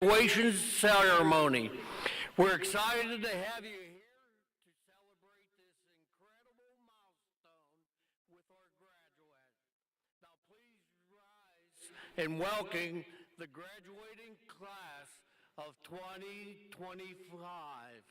graduation ceremony. We're excited to have you here to celebrate this incredible milestone with our graduates. Now, please rise and welcome the graduating class of 2025.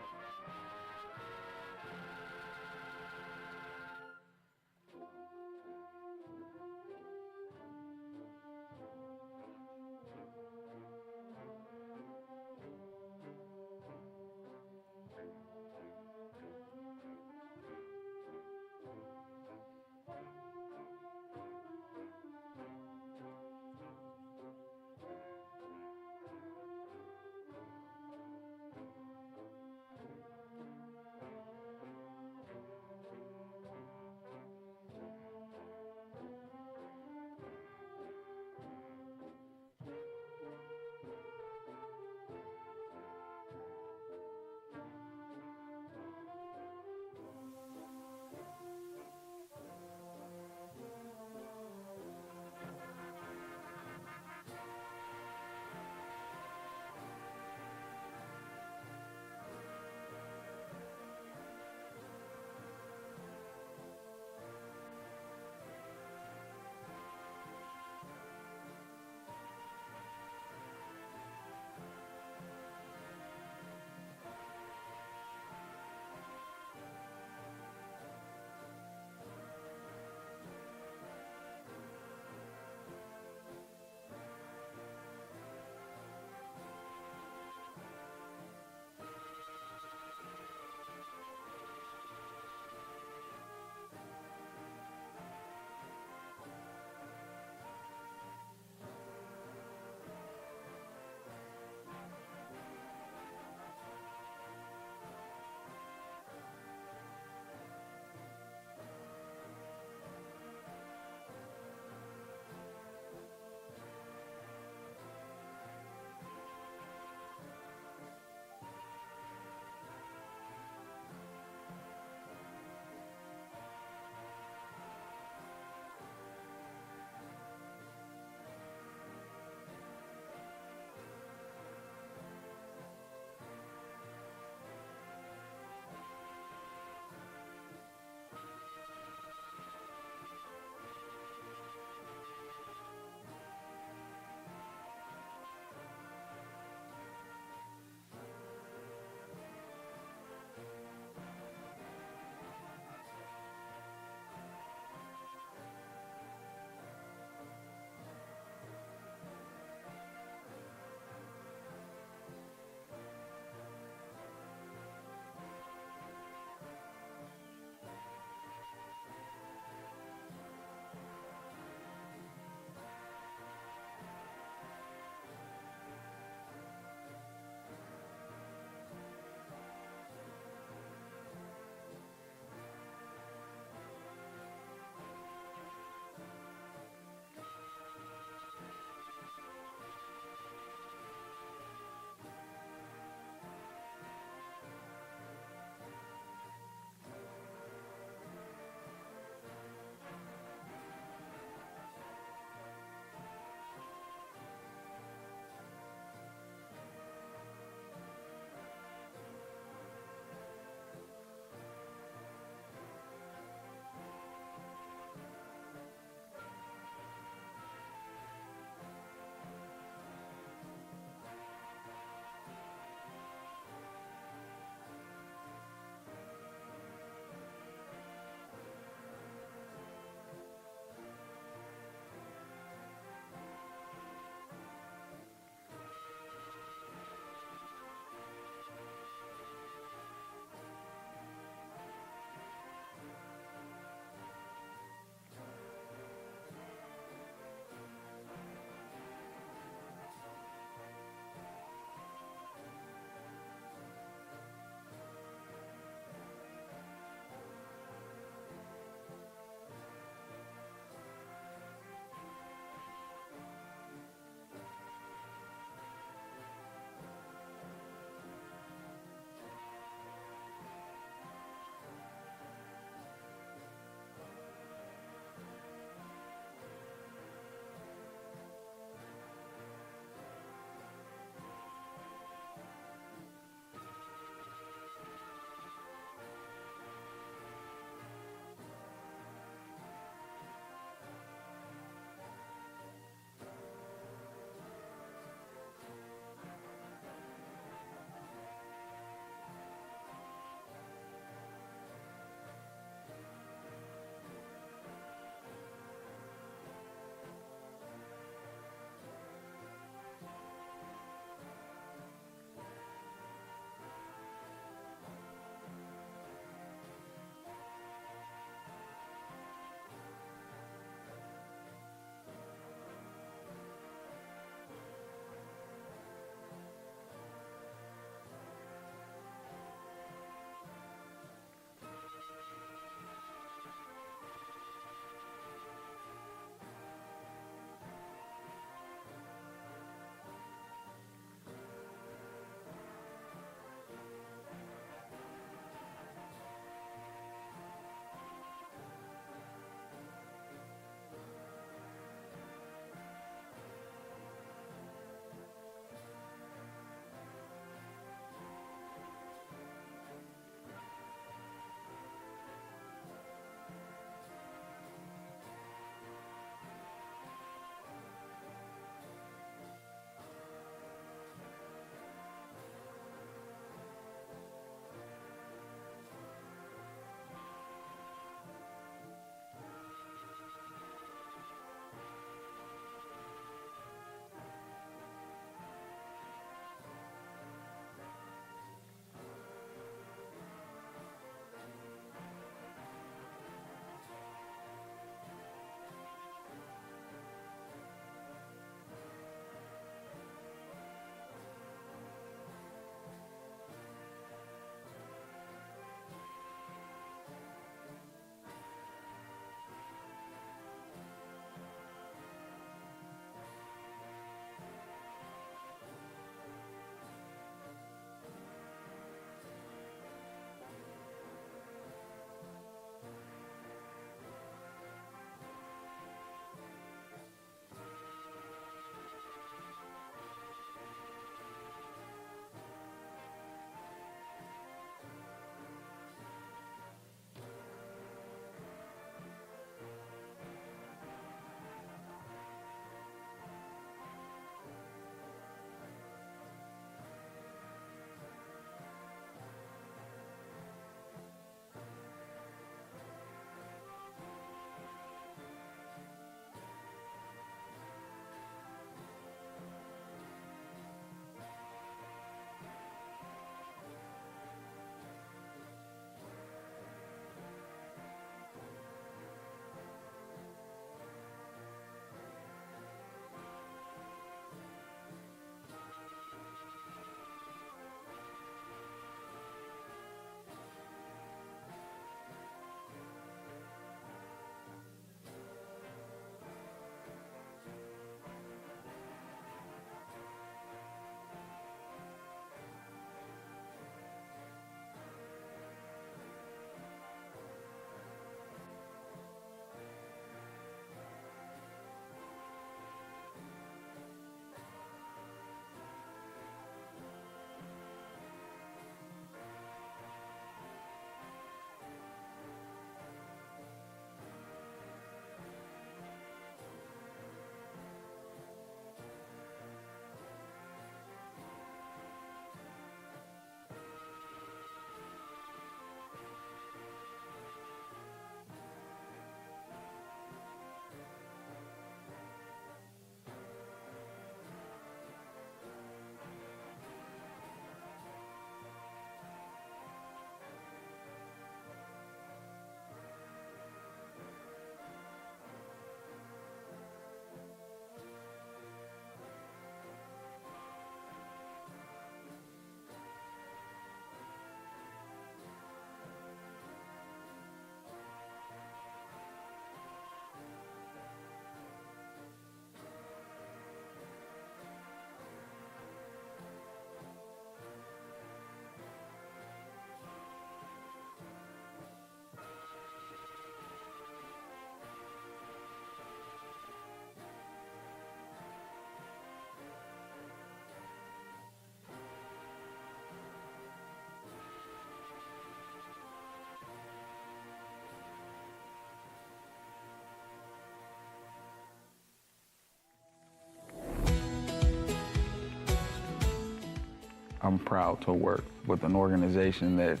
I'm proud to work with an organization that's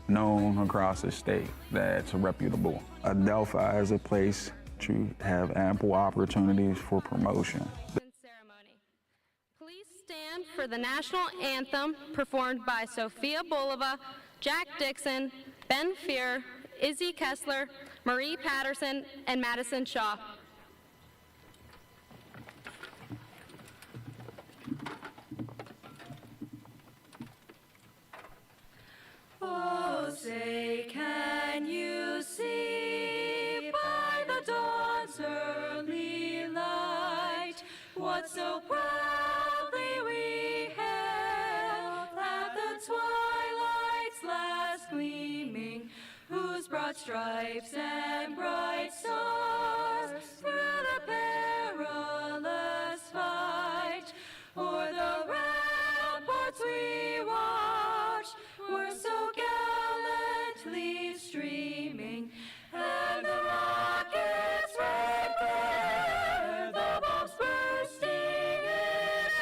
known across the state, that's reputable. Adelphi is a place to have ample opportunities for promotion. Ceremony. Please stand for the national anthem performed by Sophia Bolova, Jack Dixon, Ben Fear, Izzy Kessler, Marie Patterson, and Madison Shaw. Oh, say, can you see by the dawn's early light what so proudly we hailed at the twilight's last gleaming, whose broad stripes and bright stars through the perilous fight o'er the ramparts we watched were so gallantly streaming, and the rockets red glare, the bombs bursting in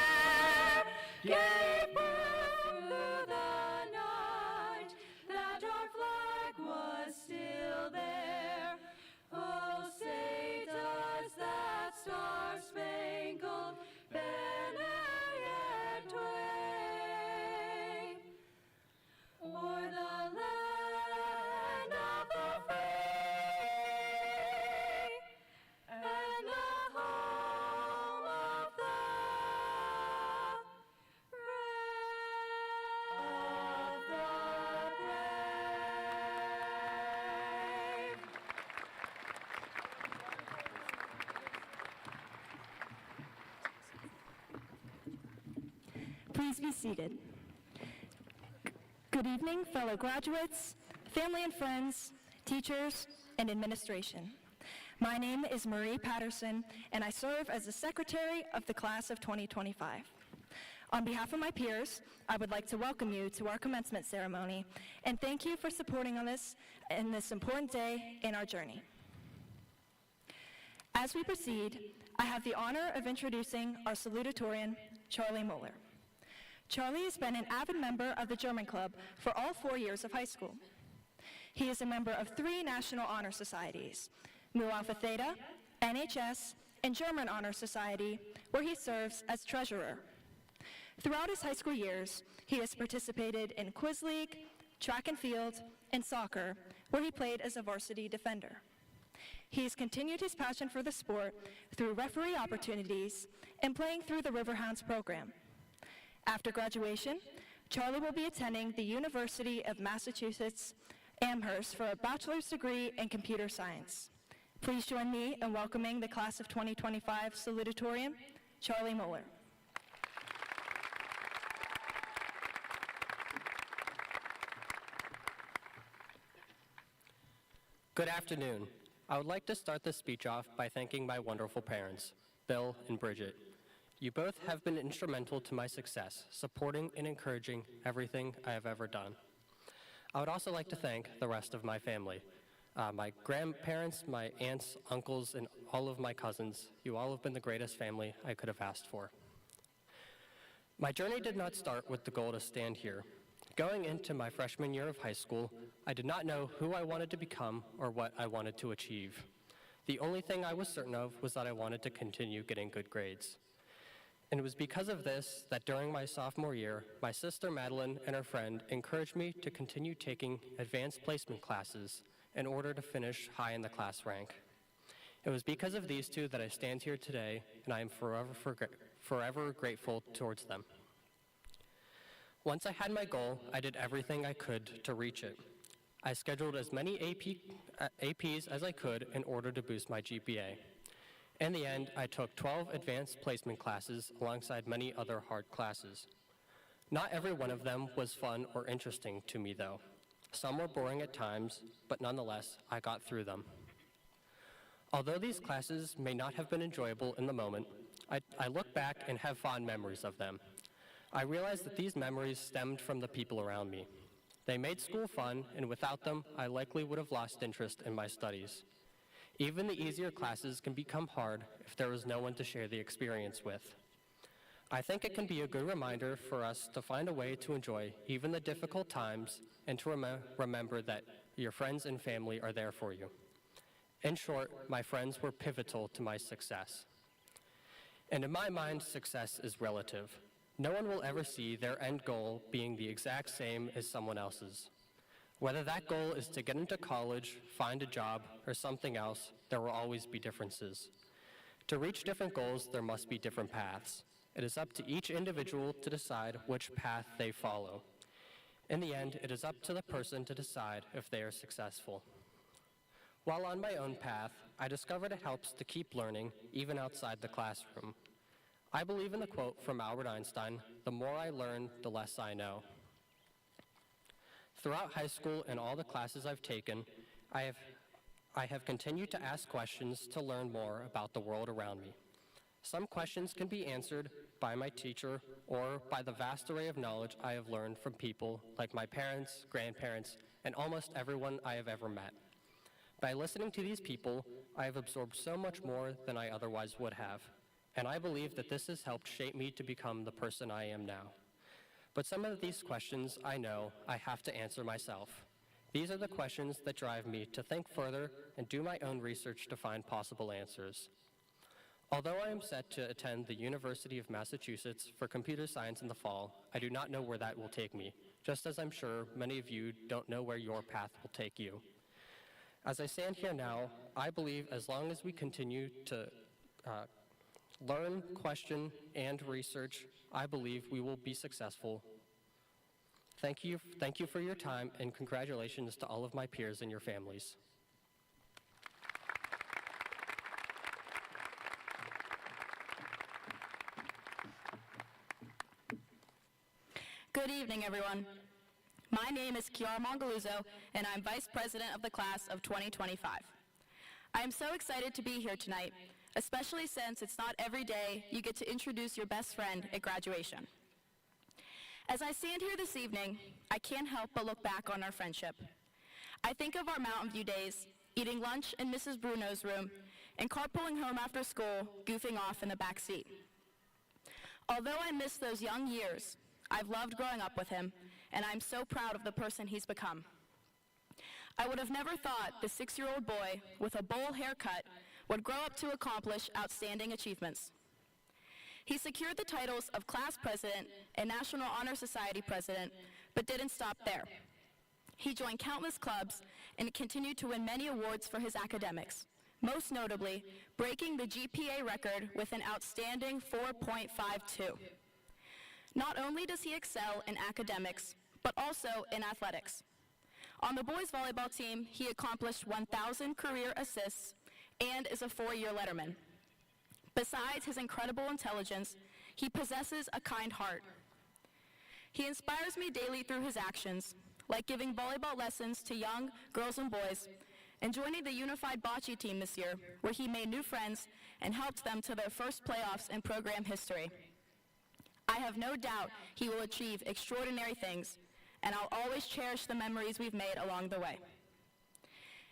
air, gave proof through the night that our flag was still there. Oh, say does that star-spangled banner yet wave o'er the land of the free and the home of the brave. Please be seated. Good evening, fellow graduates, family and friends, teachers, and administration. My name is Marie Patterson, and I serve as the secretary of the class of 2025. On behalf of my peers, I would like to welcome you to our commencement ceremony and thank you for supporting us in this important day in our journey. As we proceed, I have the honor of introducing our salutatorian, Charlie Moeller. Charlie has been an avid member of the German Club for all 4 years of high school. He is a member of 3 National Honor Societies, Mu Alpha Theta, NHS, and German Honor Society, where he serves as treasurer. Throughout his high school years, he has participated in Quiz League, track and field, and soccer, where he played as a varsity defender. He has continued his passion for the sport through referee opportunities and playing through the Riverhounds program. After graduation, Charlie will be attending the University of Massachusetts Amherst for a bachelor's degree in computer science. Please join me in welcoming the class of 2025 salutatorian, Charlie Moeller. Good afternoon. I would like to start this speech off by thanking my wonderful parents, Bill and Bridget. You both have been instrumental to my success, supporting and encouraging everything I have ever done. I would also like to thank the rest of my family, my grandparents, my aunts, uncles, and all of my cousins. You all have been the greatest family I could have asked for. My journey did not start with the goal to stand here. Going into my freshman year of high school, I did not know who I wanted to become or what I wanted to achieve. The only thing I was certain of was that I wanted to continue getting good grades. And it was because of this that during my sophomore year, my sister Madeline and her friend encouraged me to continue taking advanced placement classes in order to finish high in the class rank. It was because of these two that I stand here today, and I am forever grateful towards them. Once I had my goal, I did everything I could to reach it. I scheduled as many APs as I could in order to boost my GPA. In the end, I took 12 advanced placement classes alongside many other hard classes. Not every one of them was fun or interesting to me, though. Some were boring at times, but nonetheless, I got through them. Although these classes may not have been enjoyable in the moment, I look back and have fond memories of them. I realize that these memories stemmed from the people around me. They made school fun, and without them, I likely would have lost interest in my studies. Even the easier classes can become hard if there is no one to share the experience with. I think it can be a good reminder for us to find a way to enjoy even the difficult times and to remember that your friends and family are there for you. In short, my friends were pivotal to my success. And in my mind, success is relative. No one will ever see their end goal being the exact same as someone else's. Whether that goal is to get into college, find a job, or something else, there will always be differences. To reach different goals, there must be different paths. It is up to each individual to decide which path they follow. In the end, it is up to the person to decide if they are successful. While on my own path, I discovered it helps to keep learning, even outside the classroom. I believe in the quote from Albert Einstein, "The more I learn, the less I know." Throughout high school and all the classes I've taken, I have continued to ask questions to learn more about the world around me. Some questions can be answered by my teacher or by the vast array of knowledge I have learned from people like my parents, grandparents, and almost everyone I have ever met. By listening to these people, I have absorbed so much more than I otherwise would have, and I believe that this has helped shape me to become the person I am now. But some of these questions I know I have to answer myself. These are the questions that drive me to think further and do my own research to find possible answers. Although I am set to attend the University of Massachusetts for computer science in the fall, I do not know where that will take me, just as I'm sure many of you don't know where your path will take you. As I stand here now, I believe as long as we continue to learn, question, and research, I believe we will be successful. Thank you for your time, and congratulations to all of my peers and your families. Good evening, everyone. My name is Chiara Mongaluzzo, and I'm Vice President of the Class of 2025. I am so excited to be here tonight, especially since it's not every day you get to introduce your best friend at graduation. As I stand here this evening, I can't help but look back on our friendship. I think of our Mountain View days, eating lunch in Mrs. Bruno's room, and carpooling home after school, goofing off in the back seat. Although I miss those young years, I've loved growing up with him, and I'm so proud of the person he's become. I would have never thought the 6-year-old boy with a bowl haircut would grow up to accomplish outstanding achievements. He secured the titles of class president and National Honor Society president, but didn't stop there. He joined countless clubs and continued to win many awards for his academics, most notably breaking the GPA record with an outstanding 4.52. Not only does he excel in academics, but also in athletics. On the boys volleyball team, he accomplished 1,000 career assists and is a 4-year letterman. Besides his incredible intelligence, he possesses a kind heart. He inspires me daily through his actions, like giving volleyball lessons to young girls and boys, and joining the unified bocce team this year, where he made new friends and helped them to their first playoffs in program history. I have no doubt he will achieve extraordinary things, and I'll always cherish the memories we've made along the way.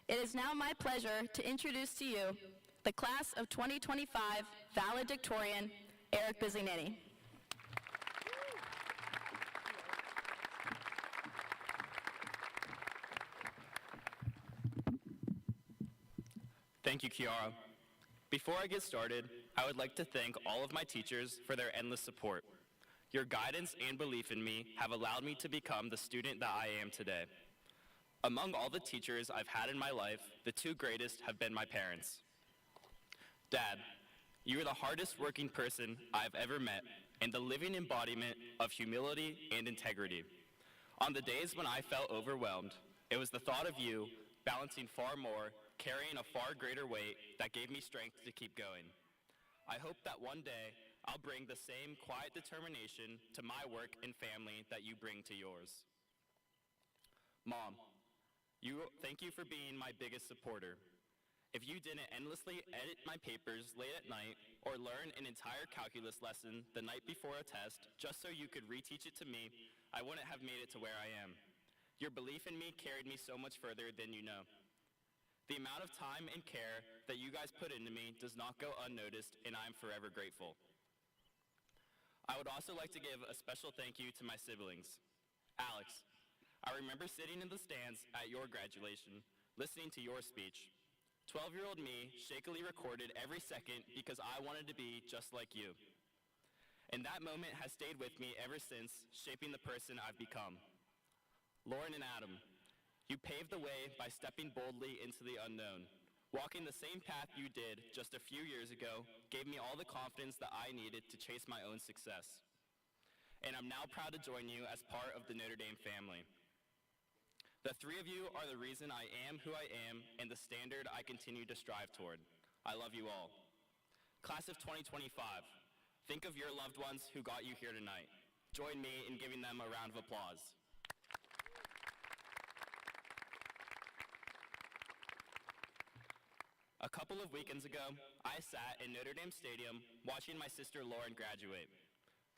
It is now my pleasure to introduce to you the class of 2025 valedictorian, Eric Bizignani. Thank you, Chiara. Before I get started, I would like to thank all of my teachers for their endless support. Your guidance and belief in me have allowed me to become the student that I am today. Among all the teachers I've had in my life, the 2 greatest have been my parents. Dad, you are the hardest working person I've ever met and the living embodiment of humility and integrity. On the days when I felt overwhelmed, it was the thought of you balancing far more, carrying a far greater weight that gave me strength to keep going. I hope that one day I'll bring the same quiet determination to my work and family that you bring to yours. Mom, thank you for being my biggest supporter. If you didn't endlessly edit my papers late at night or learn an entire calculus lesson the night before a test just so you could reteach it to me, I wouldn't have made it to where I am. Your belief in me carried me so much further than you know. The amount of time and care that you guys put into me does not go unnoticed, and I am forever grateful. I would also like to give a special thank you to my siblings. Alex, I remember sitting in the stands at your graduation, listening to your speech. 12-year-old me shakily recorded every second because I wanted to be just like you. And that moment has stayed with me ever since, shaping the person I've become. Lauren and Adam, you paved the way by stepping boldly into the unknown. Walking the same path you did just a few years ago gave me all the confidence that I needed to chase my own success. And I'm now proud to join you as part of the Notre Dame family. The three of you are the reason I am who I am and the standard I continue to strive toward. I love you all. Class of 2025, think of your loved ones who got you here tonight. Join me in giving them a round of applause. A couple of weekends ago, I sat in Notre Dame Stadium watching my sister Lauren graduate.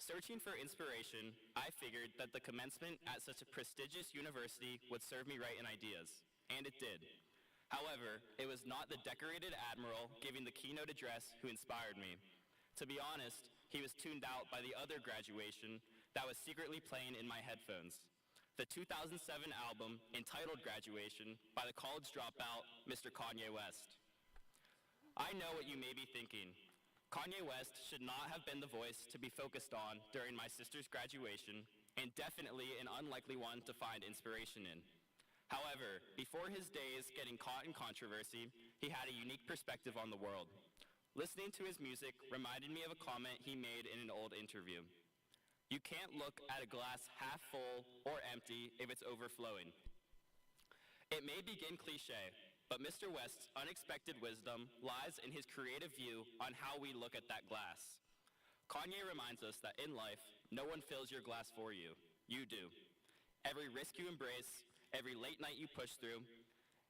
Searching for inspiration, I figured that the commencement at such a prestigious university would serve me right in ideas, and it did. However, it was not the decorated admiral giving the keynote address who inspired me. To be honest, he was tuned out by the other graduation that was secretly playing in my headphones. The 2007 album entitled Graduation by the college dropout, Mr. Kanye West. I know what you may be thinking. Kanye West should not have been the voice to be focused on during my sister's graduation, and definitely an unlikely one to find inspiration in. However, before his days getting caught in controversy, he had a unique perspective on the world. Listening to his music reminded me of a comment he made in an old interview. You can't look at a glass half full or empty if it's overflowing. It may begin cliche, but Mr. West's unexpected wisdom lies in his creative view on how we look at that glass. Kanye reminds us that in life, no one fills your glass for you. You do. Every risk you embrace, every late night you push through,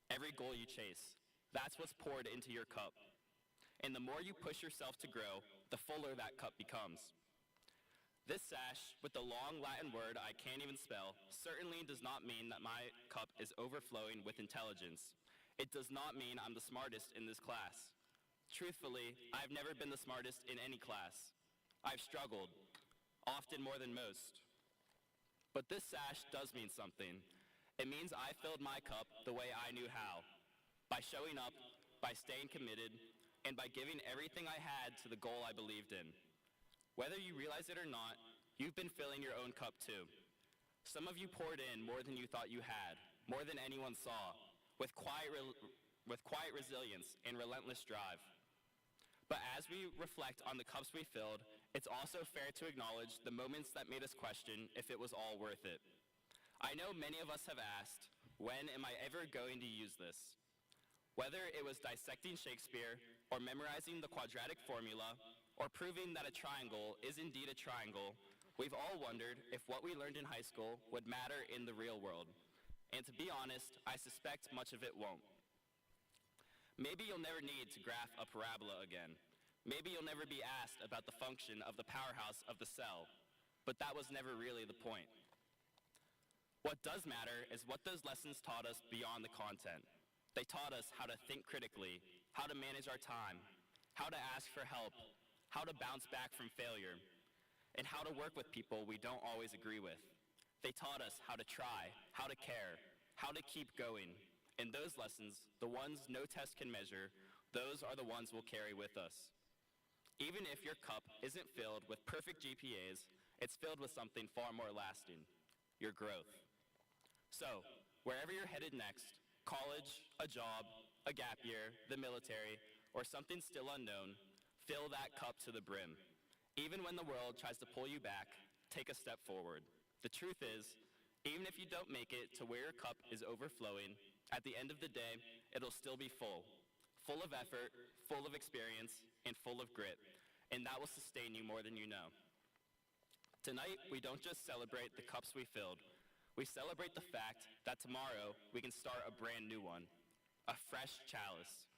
every goal you chase, that's what's poured into your cup. And the more you push yourself to grow, the fuller that cup becomes. This sash, with the long Latin word I can't even spell, certainly does not mean that my cup is overflowing with intelligence. It does not mean I'm the smartest in this class. Truthfully, I've never been the smartest in any class. I've struggled, often more than most. But this sash does mean something. It means I filled my cup the way I knew how, by showing up, by staying committed, and by giving everything I had to the goal I believed in. Whether you realize it or not, you've been filling your own cup too. Some of you poured in more than you thought you had, more than anyone saw, with quiet resilience and relentless drive. But as we reflect on the cups we filled, it's also fair to acknowledge the moments that made us question if it was all worth it. I know many of us have asked, when am I ever going to use this? Whether it was dissecting Shakespeare, or memorizing the quadratic formula, or proving that a triangle is indeed a triangle, we've all wondered if what we learned in high school would matter in the real world. And to be honest, I suspect much of it won't. Maybe you'll never need to graph a parabola again. Maybe you'll never be asked about the function of the powerhouse of the cell, but that was never really the point. What does matter is what those lessons taught us beyond the content. They taught us how to think critically, how to manage our time, how to ask for help, how to bounce back from failure, and how to work with people we don't always agree with. They taught us how to try, how to care, how to keep going. And those lessons, the ones no test can measure, those are the ones we'll carry with us. Even if your cup isn't filled with perfect GPAs, it's filled with something far more lasting, your growth. So, wherever you're headed next, college, a job, a gap year, the military, or something still unknown, fill that cup to the brim. Even when the world tries to pull you back, take a step forward. The truth is, even if you don't make it to where your cup is overflowing, at the end of the day, it'll still be full of effort, full of experience, and full of grit, and that will sustain you more than you know. Tonight, we don't just celebrate the cups we filled, we celebrate the fact that tomorrow we can start a brand new one, a fresh chalice,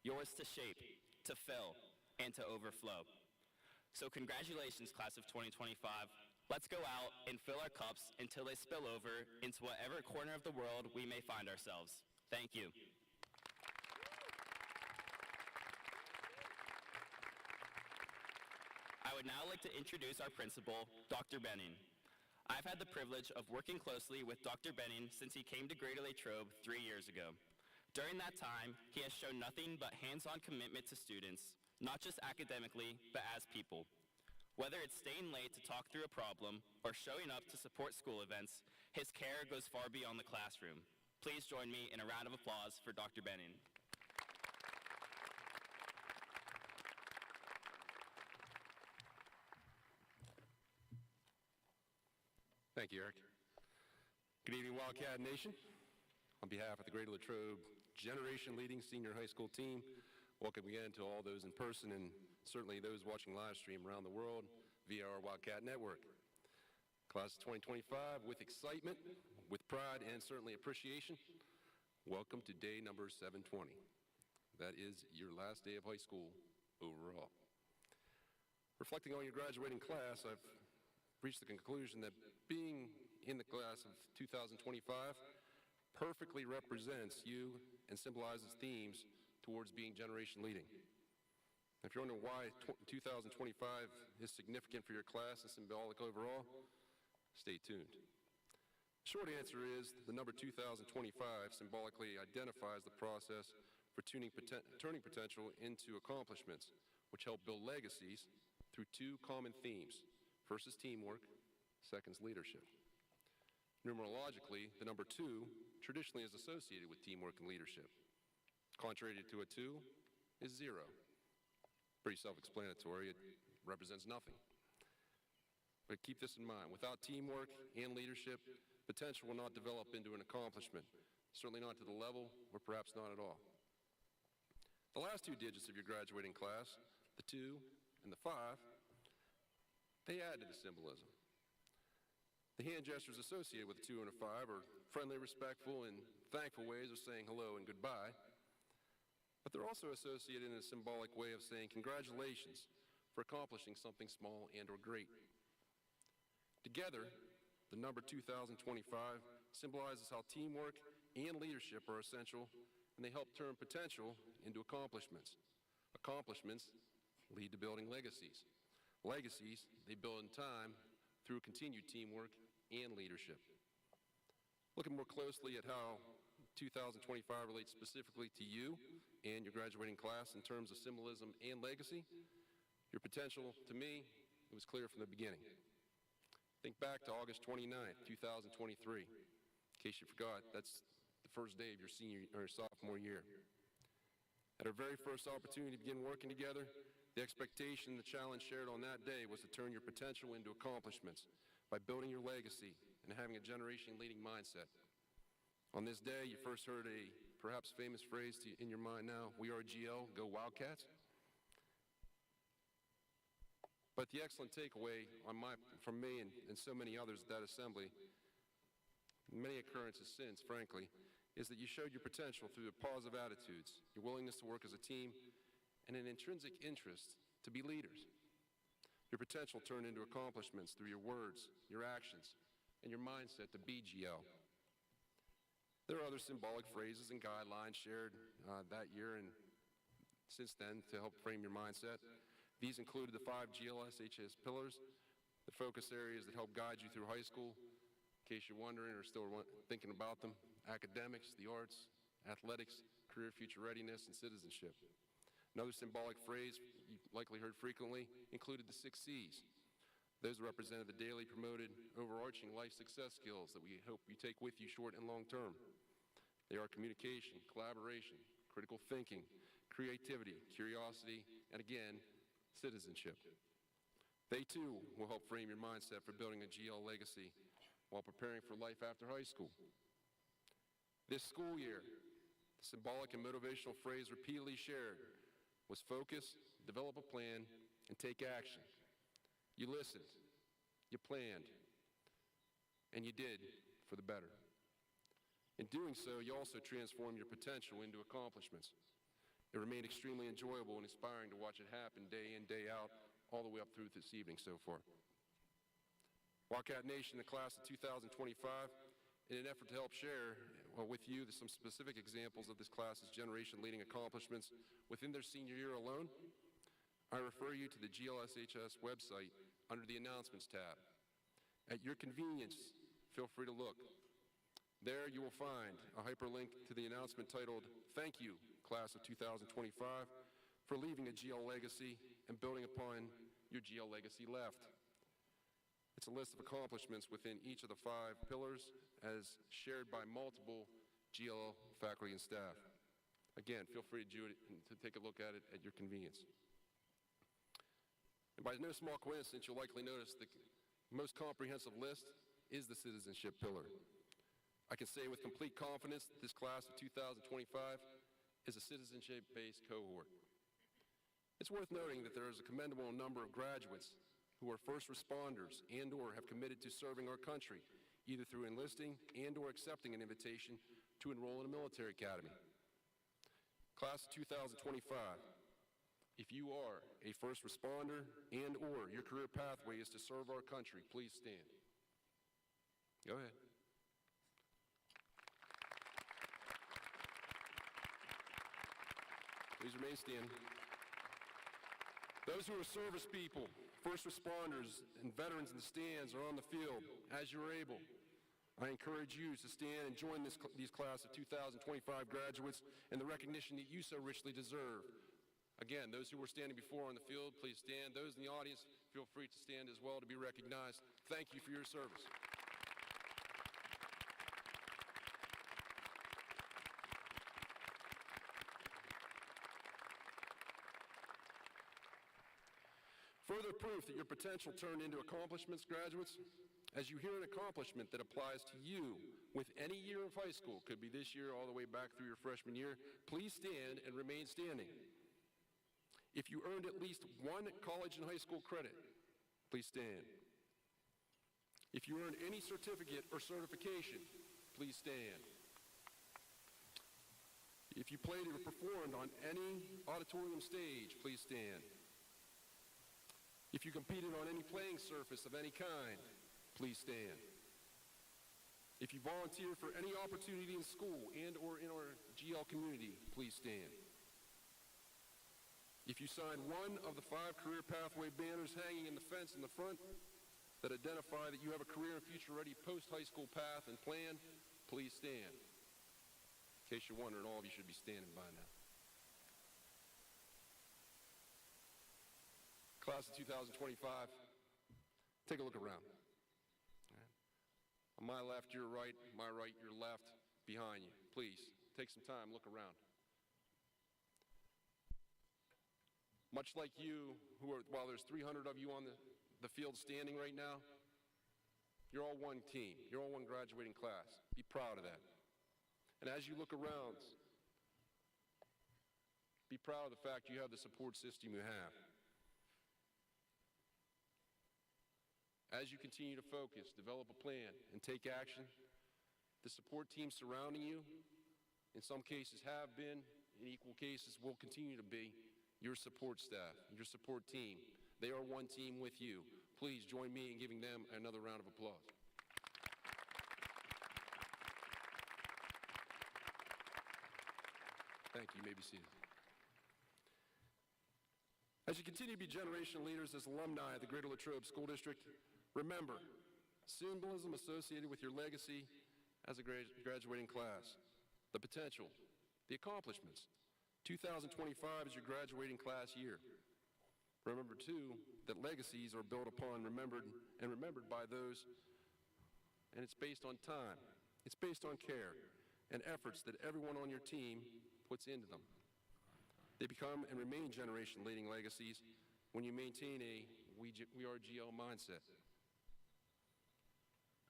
yours to shape, to fill, and to overflow. So congratulations, class of 2025. Let's go out and fill our cups until they spill over into whatever corner of the world we may find ourselves. Thank you. I would now like to introduce our principal, Dr. Benning. I've had the privilege of working closely with Dr. Benning since he came to Greater Latrobe 3 years ago. During that time, he has shown nothing but hands-on commitment to students, not just academically, but as people. Whether it's staying late to talk through a problem or showing up to support school events, his care goes far beyond the classroom. Please join me in a round of applause for Dr. Benning. Thank you, Eric. Good evening, Wildcat Nation. On behalf of the Greater Latrobe Generation Leading Senior High School team, welcome again to all those in person and certainly those watching live stream around the world via our Wildcat Network. Class of 2025, with excitement, with pride, and certainly appreciation, welcome to day number 720. That is your last day of high school overall. Reflecting on your graduating class, I've reached the conclusion that being in the class of 2025 perfectly represents you and symbolizes themes towards being generation leading. If you're wondering why 2025 is significant for your class and symbolic overall, stay tuned. Short answer is the number 2025 symbolically identifies the process for turning potential into accomplishments, which help build legacies through two common themes. First is teamwork, second is leadership. Numerologically, the number 2 traditionally is associated with teamwork and leadership. Contrary to a 2 is 0. Pretty self-explanatory, it represents nothing. But keep this in mind, without teamwork and leadership, potential will not develop into an accomplishment, certainly not to the level, or perhaps not at all. The last 2 digits of your graduating class, the 2 and the 5, they add to the symbolism. The hand gestures associated with the 2 and a 5 are friendly, respectful, and thankful ways of saying hello and goodbye. But they're also associated in a symbolic way of saying congratulations for accomplishing something small and or great. Together, the number 2025 symbolizes how teamwork and leadership are essential, and they help turn potential into accomplishments. Accomplishments lead to building legacies. Legacies, they build in time through continued teamwork and leadership. Looking more closely at how 2025 relates specifically to you and your graduating class in terms of symbolism and legacy, your potential, to me, it was clear from the beginning. Think back to August 29th, 2023. In case you forgot, that's the first day of your sophomore year. At our very first opportunity to begin working together, the expectation, the challenge shared on that day was to turn your potential into accomplishments by building your legacy and having a generation-leading mindset. On this day, you first heard a perhaps famous phrase in your mind now, "We are GL, go Wildcats." But the excellent takeaway from me and so many others at that assembly, many occurrences since, frankly, is that you showed your potential through the positive attitudes, your willingness to work as a team, and an intrinsic interest to be leaders. Your potential turned into accomplishments through your words, your actions, and your mindset to be GL. There are other symbolic phrases and guidelines shared that year and since then to help frame your mindset. These included the 5 GLSHS pillars, the focus areas that help guide you through high school, in case you're wondering or still thinking about them: academics, the arts, athletics, career future readiness, and citizenship. Another symbolic phrase you've likely heard frequently included the 6 C's. Those represented the daily promoted overarching life success skills that we hope you take with you short and long term. They are communication, collaboration, critical thinking, creativity, curiosity, and again, citizenship. They too will help frame your mindset for building a GL legacy while preparing for life after high school. This school year, the symbolic and motivational phrase repeatedly shared was focus, develop a plan, and take action. You listened, you planned, and you did for the better. In doing so, you also transformed your potential into accomplishments. It remained extremely enjoyable and inspiring to watch it happen day in, day out, all the way up through this evening so far. Wildcat Nation, the class of 2025, in an effort to help share with you some specific examples of this class's generation-leading accomplishments within their senior year alone, I refer you to the GLSHS website under the Announcements tab. At your convenience, feel free to look. There you will find a hyperlink to the announcement titled, "Thank you, Class of 2025, for leaving a GL legacy and building upon your GL legacy left." It's a list of accomplishments within each of the 5 pillars as shared by multiple GL faculty and staff. Again, feel free to take a look at it at your convenience. And by no small coincidence, you'll likely notice the most comprehensive list is the citizenship pillar. I can say with complete confidence that this class of 2025 is a citizenship-based cohort. It's worth noting that there is a commendable number of graduates who are first responders and/or have committed to serving our country, either through enlisting and/or accepting an invitation to enroll in a military academy. Class of 2025, if you are a first responder and/or your career pathway is to serve our country, please stand. Go ahead. Please remain standing. Those who are service people, first responders, and veterans in the stands or on the field, as you're able, I encourage you to stand and join these class of 2025 graduates in the recognition that you so richly deserve. Again, those who were standing before on the field, please stand. Those in the audience, feel free to stand as well to be recognized. Thank you for your service. Further proof that your potential turned into accomplishments, graduates, as you hear an accomplishment that applies to you with any year of high school, could be this year all the way back through your freshman year, please stand and remain standing. If you earned at least 1 college and high school credit, please stand. If you earned any certificate or certification, please stand. If you played or performed on any auditorium stage, please stand. If you competed on any playing surface of any kind, please stand. If you volunteered for any opportunity in school and/or in our GL community, please stand. If you signed one of the 5 career pathway banners hanging in the fence in the front that identify that you have a career and future-ready post-high school path and plan, please stand. In case you're wondering, all of you should be standing by now. Class of 2025, take a look around. On my left, your right, my right, your left, behind you. Please, take some time, look around. Much like you, while there's 300 of you on the field standing right now, you're all one team. You're all one graduating class. Be proud of that. And as you look around, be proud of the fact you have the support system you have. As you continue to focus, develop a plan, and take action, the support team surrounding you, in some cases have been, in equal cases will continue to be, your support staff, your support team. They are one team with you. Please join me in giving them another round of applause. Thank you. You may be seated. As you continue to be generational leaders as alumni of the Greater Latrobe School District, remember, symbolism associated with your legacy as a graduating class, the potential, the accomplishments. 2025 is your graduating class year. Remember, too, that legacies are built upon, remembered by those, and it's based on time. It's based on care and efforts that everyone on your team puts into them. They become and remain generation-leading legacies when you maintain a we are GL mindset.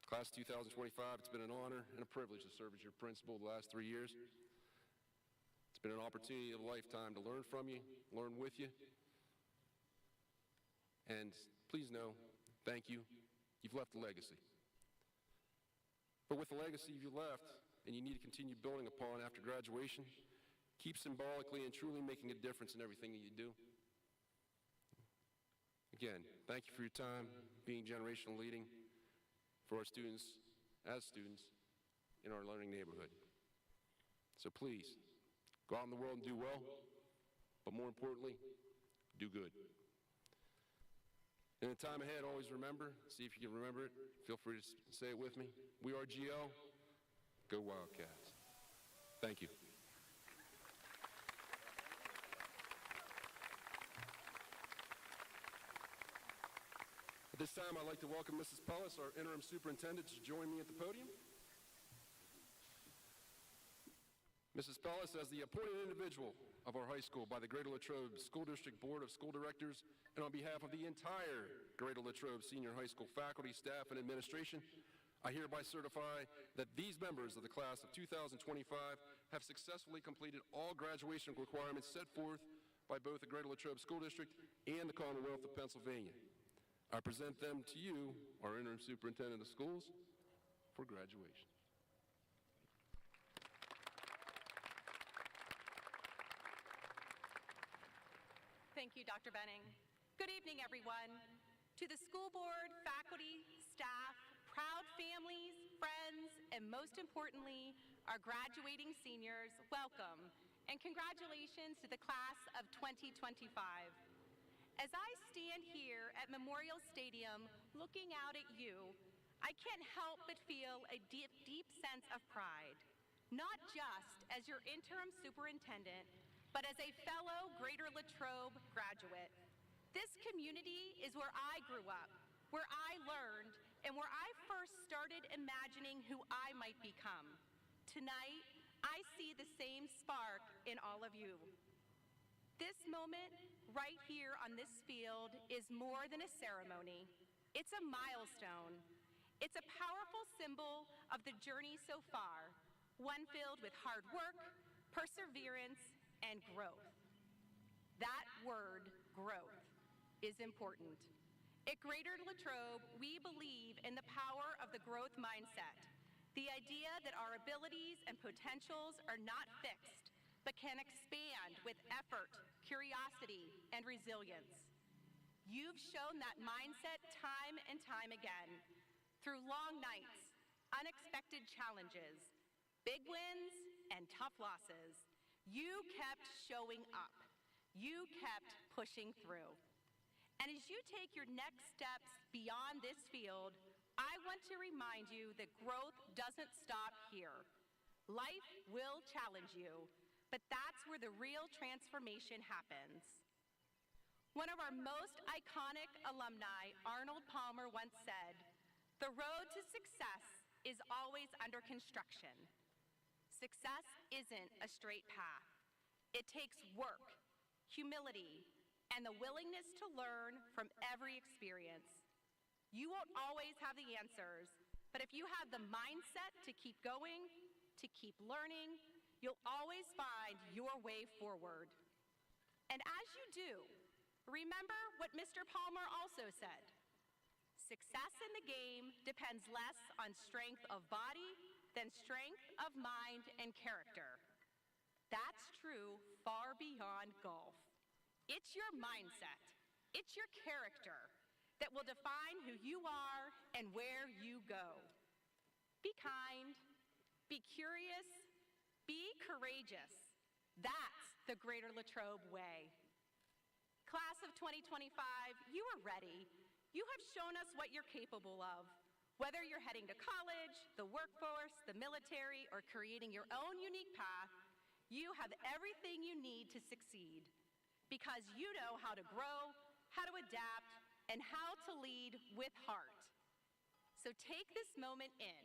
Class 2025, it's been an honor and a privilege to serve as your principal the last 3 years. It's been an opportunity of a lifetime to learn from you, learn with you. And please know, thank you, you've left a legacy. But with the legacy you left, and you need to continue building upon after graduation, keep symbolically and truly making a difference in everything that you do. Again, thank you for your time, being generational leading for our students, as students, in our learning neighborhood. So please, go out in the world and do well, but more importantly, do good. In the time ahead, always remember, see if you can remember it. Feel free to say it with me. We are GL. Go Wildcats. Thank you. At this time, I'd like to welcome Mrs. Pellis, our interim superintendent, to join me at the podium. Mrs. Pellis, as the appointed individual of our high school by the Greater Latrobe School District Board of School Directors, and on behalf of the entire Greater Latrobe Senior High School faculty, staff, and administration, I hereby certify that these members of the class of 2025 have successfully completed all graduation requirements set forth by both the Greater Latrobe School District and the Commonwealth of Pennsylvania. I present them to you, our interim superintendent of schools, for graduation. Thank you, Dr. Benning. Good evening, everyone. To the school board, faculty, staff, proud families, friends, and most importantly, our graduating seniors, welcome and congratulations to the class of 2025. As I stand here at Memorial Stadium looking out at you, I can't help but feel a deep, deep sense of pride, not just as your interim superintendent, but as a fellow Greater Latrobe graduate. This community is where I grew up, where I learned, and where I first started imagining who I might become. Tonight, I see the same spark in all of you. This moment, right here on this field, is more than a ceremony. It's a milestone. It's a powerful symbol of the journey so far, one filled with hard work, perseverance, and growth. That word, growth, is important. At Greater Latrobe, we believe in the power of the growth mindset, the idea that our abilities and potentials are not fixed, but can expand with effort, curiosity, and resilience. You've shown that mindset time and time again, through long nights, unexpected challenges, big wins, and tough losses. You kept showing up. You kept pushing through. And as you take your next steps beyond this field, I want to remind you that growth doesn't stop here. Life will challenge you, but that's where the real transformation happens. One of our most iconic alumni, Arnold Palmer, once said, "The road to success is always under construction." Success isn't a straight path. It takes work, humility, and the willingness to learn from every experience. You won't always have the answers, but if you have the mindset to keep going, to keep learning, you'll always find your way forward. And as you do, remember what Mr. Palmer also said. Success in the game depends less on strength of body than strength of mind and character. That's true far beyond golf. It's your mindset, it's your character that will define who you are and where you go. Be kind, be curious, be courageous. That's the Greater Latrobe way. Class of 2025, you are ready. You have shown us what you're capable of. Whether you're heading to college, the workforce, the military, or creating your own unique path, you have everything you need to succeed because you know how to grow, how to adapt, and how to lead with heart. So take this moment in,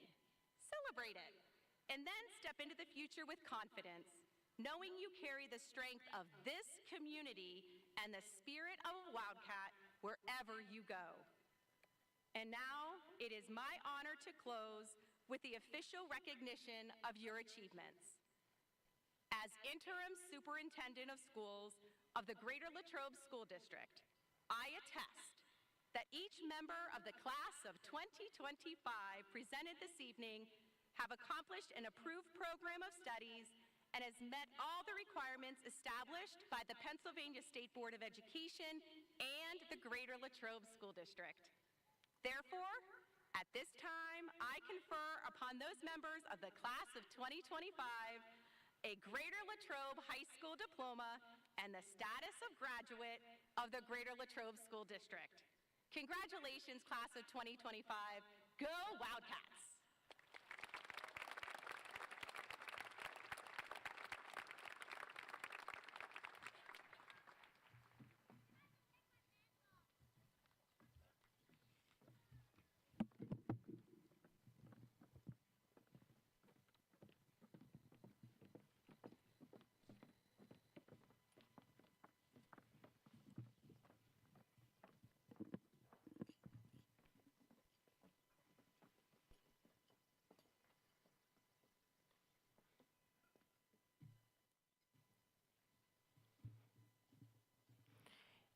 celebrate it, and then step into the future with confidence, knowing you carry the strength of this community and the spirit of a Wildcat wherever you go. And now, it is my honor to close with the official recognition of your achievements. As Interim Superintendent of Schools of the Greater Latrobe School District, I attest that each member of the class of 2025 presented this evening have accomplished an approved program of studies and has met all the requirements established by the Pennsylvania State Board of Education and the Greater Latrobe School District. Therefore, at this time, I confer upon those members of the class of 2025 a Greater Latrobe High School diploma and the status of graduate of the Greater Latrobe School District. Congratulations, class of 2025. Go Wildcats!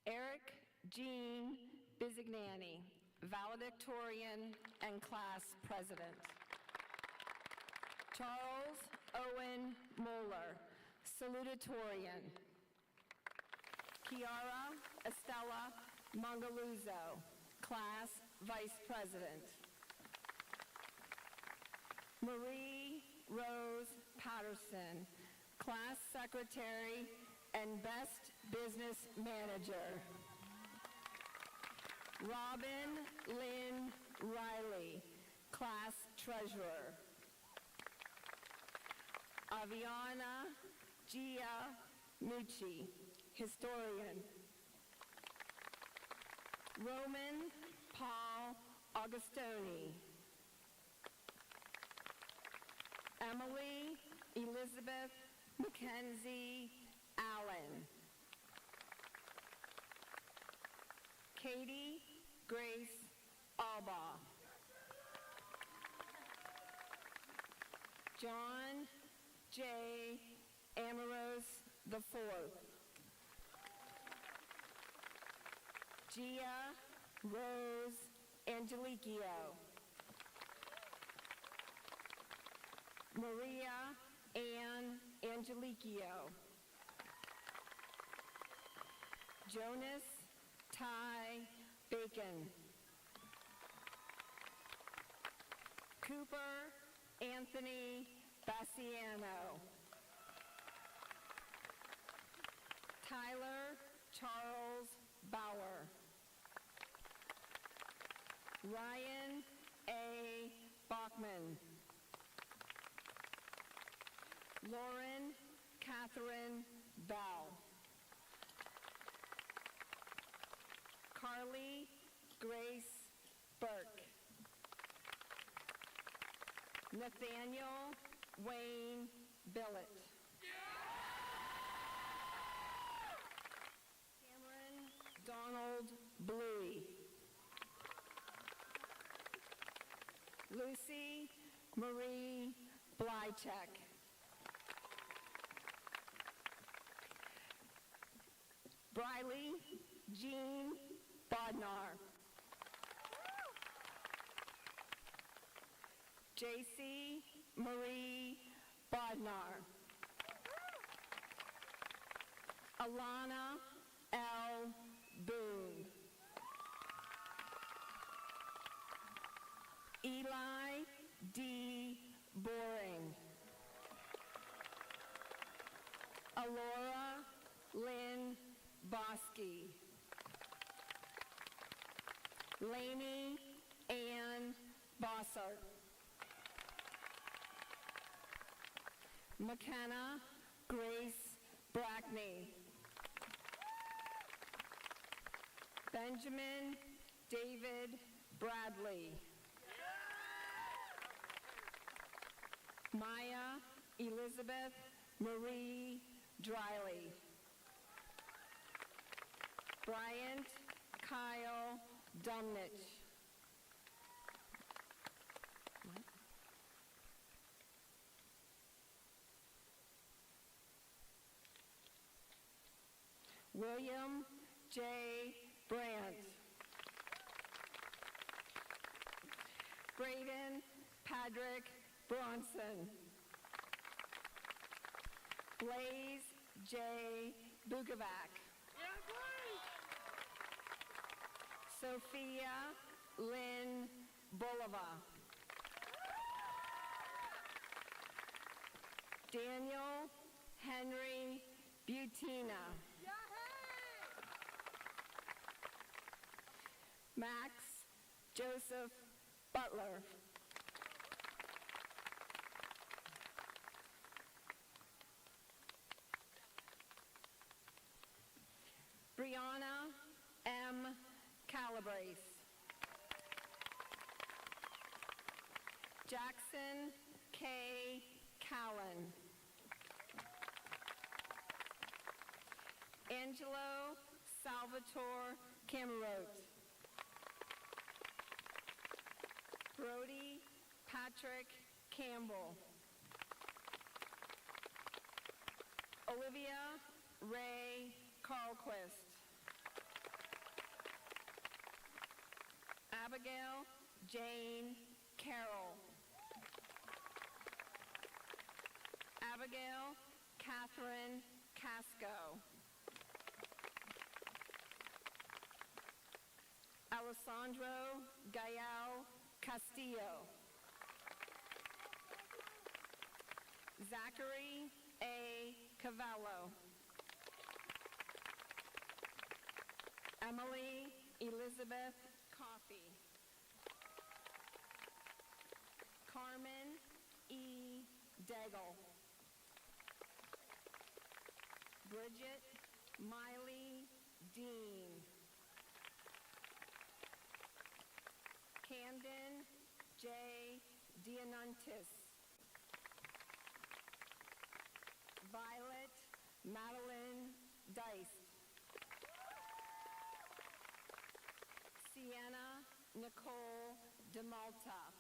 Eric Jean Bizignani, valedictorian and class president. Charles Owen Moeller, salutatorian. Kiara Estella Mangaluzzo, class vice president. Marie Rose Patterson, class secretary and best business manager. Robin Lynn Riley, class treasurer. Aviana Gia Mucci, historian. Roman Paul Augustoni. Emily Elizabeth Mackenzie Allen. Katie Grace Alba. John J. Amorose IV. Gia Rose Angelicio. Maria Ann Angelicio. Jonas Ty Bacon. Cooper Anthony Bassiano. Tyler Charles Bauer. Ryan A. Bachman. Lauren Catherine Bell. Carly Grace Burke. Nathaniel Wayne Billett. Cameron Donald Bluey. Lucy Marie Blycheck. Briley Jean Bodnar. JC Marie Bodnar. Alana L. Boone. Eli D. Boring. Alora Lynn Bosky. Lainey Ann Bossart. McKenna Grace Brackney. Benjamin David Bradley. Maya Elizabeth Marie Driley. Bryant Kyle Dumnich. William J. Brandt. Braden Patrick Bronson. Blaze J. Bukovac. Sophia Lynn Bolova. Daniel Henry Butina. Max Joseph Butler. Brianna M. Calabrese. Jackson K. Callan. Angelo Salvatore Camerote. Brody Patrick Campbell. Olivia Ray Carlquist. Abigail Jane Carroll. Abigail Catherine Casco. Alessandro Gael Castillo. Zachary A. Cavallo. Emily Elizabeth Coffey. Carmen E. Daigle. Bridget Miley Dean. Camden J. Dianuntis. Violet Madeline Dice. Sienna Nicole DeMalta.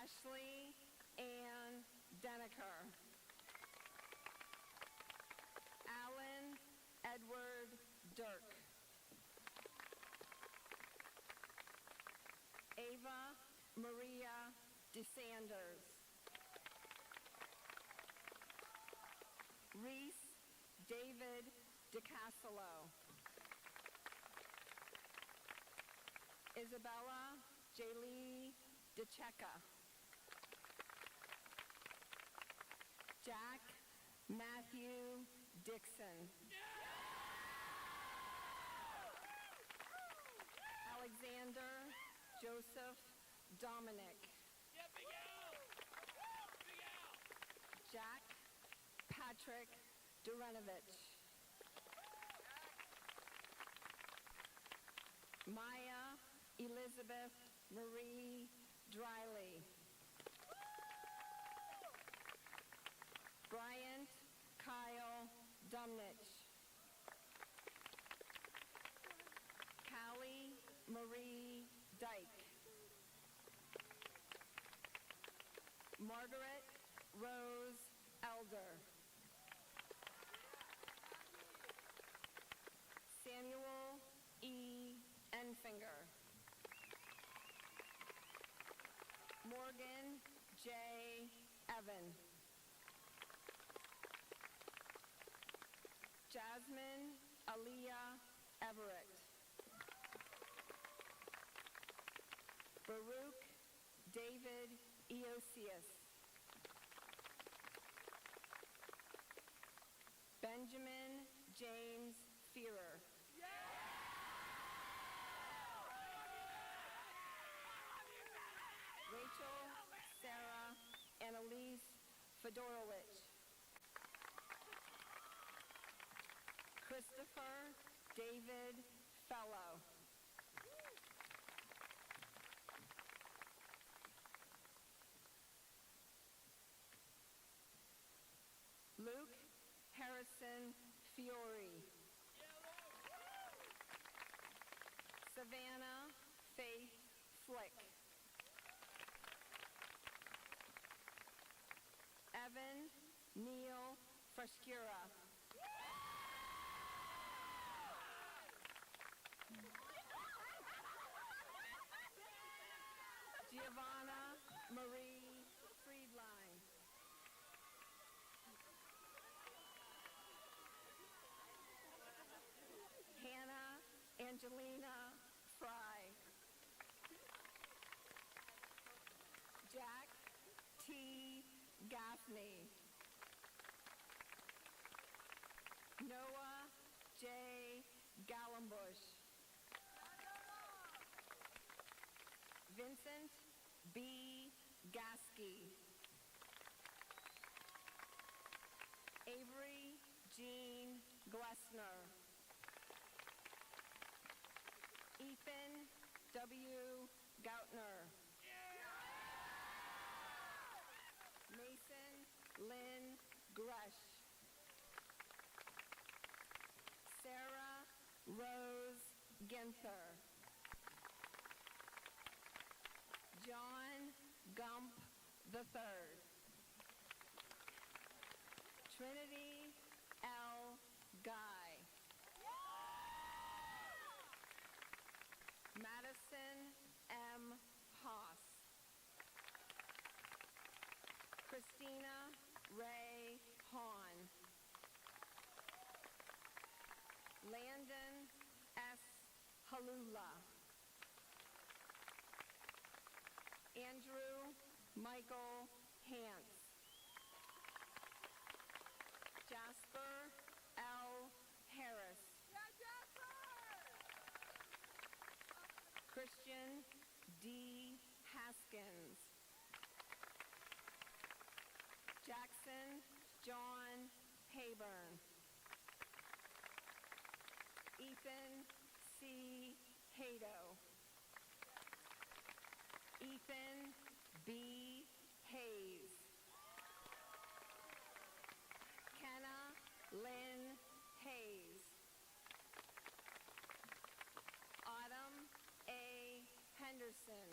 Ashley Ann Denneker. Alan Edward Dirk. Ava Maria DeSanders. Reese David DeCasolo. Isabella Jaylee DeChecka. Jack Matthew Dixon. Alexander Joseph Dominic. Jack Patrick Durenovich. Maya Elizabeth Marie Driley. Bryant Kyle Dumnich. Callie Marie Dyke. Margaret Rose Elder. Samuel E. Enfinger. Morgan J. Evan. Jasmine Aaliyah Everett. Baruch David Eosius. Benjamin James Fearer. Rachel Sarah Annalise Fedorowicz. Christopher David Fellow. Luke Harrison Fiore. Savannah Faith Flick. Evan Neil Frascura. Giovanna Marie Friedline. Hannah Angelina Fry. Jack T. Gaffney. Noah J. Gallagher. Vincent B. Gasky. Avery Jean Glessner. Ethan W. Gautner. Mason Lynn Gresh. Sarah Rose Ginther. John Gump III. Trinity L. Guy. Madison M. Haas. Christina Ray Hahn. Landon S. Halula. Andrew Michael Hance. Jasper L. Harris. Christian D. Haskins. Jackson John Hayburn. Ethan C. Hato. Ethan B. Hayes. Kenna Lynn Hayes. Autumn A. Henderson.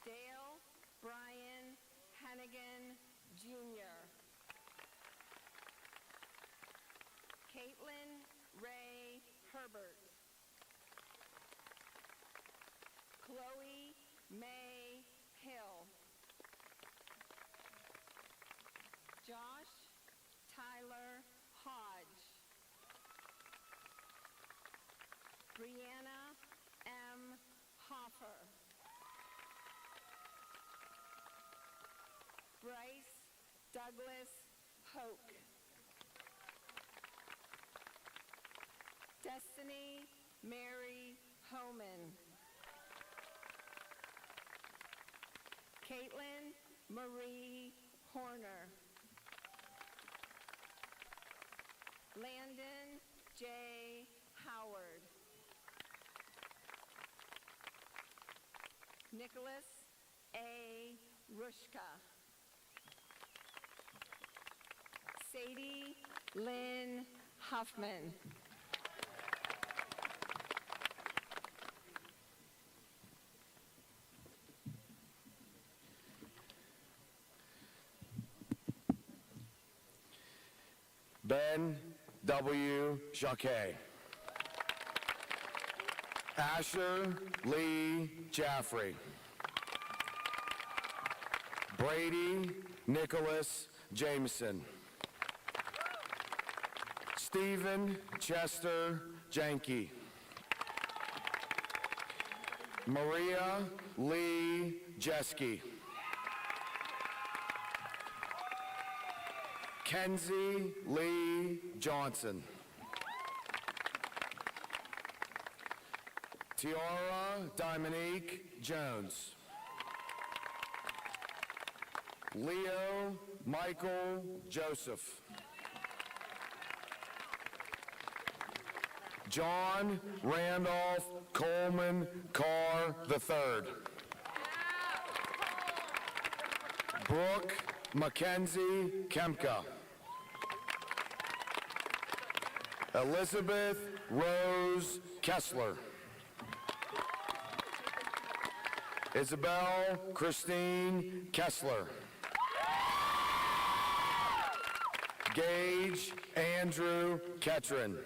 Dale Brian Hennigan Jr. Caitlin Ray Herbert. Chloe May Hill. Josh Tyler Hodge. Brianna M. Hoffer. Bryce Douglas Hoke. Destiny Mary Homan. Caitlin Marie Horner. Landon J. Howard. Nicholas A. Rushka. Sadie Lynn Huffman. Ben W. Jacquet. Asher Lee Jaffrey. Brady Nicholas Jameson. Stephen Chester Janke. Maria Lee Jeske. Kenzie Lee Johnson. Tiara Dominique Jones. Leo Michael Joseph. John Randolph Coleman Carr III. Brooke Mackenzie Kemka. Elizabeth Rose Kessler. Isabel Christine Kessler. Gage Andrew Ketron.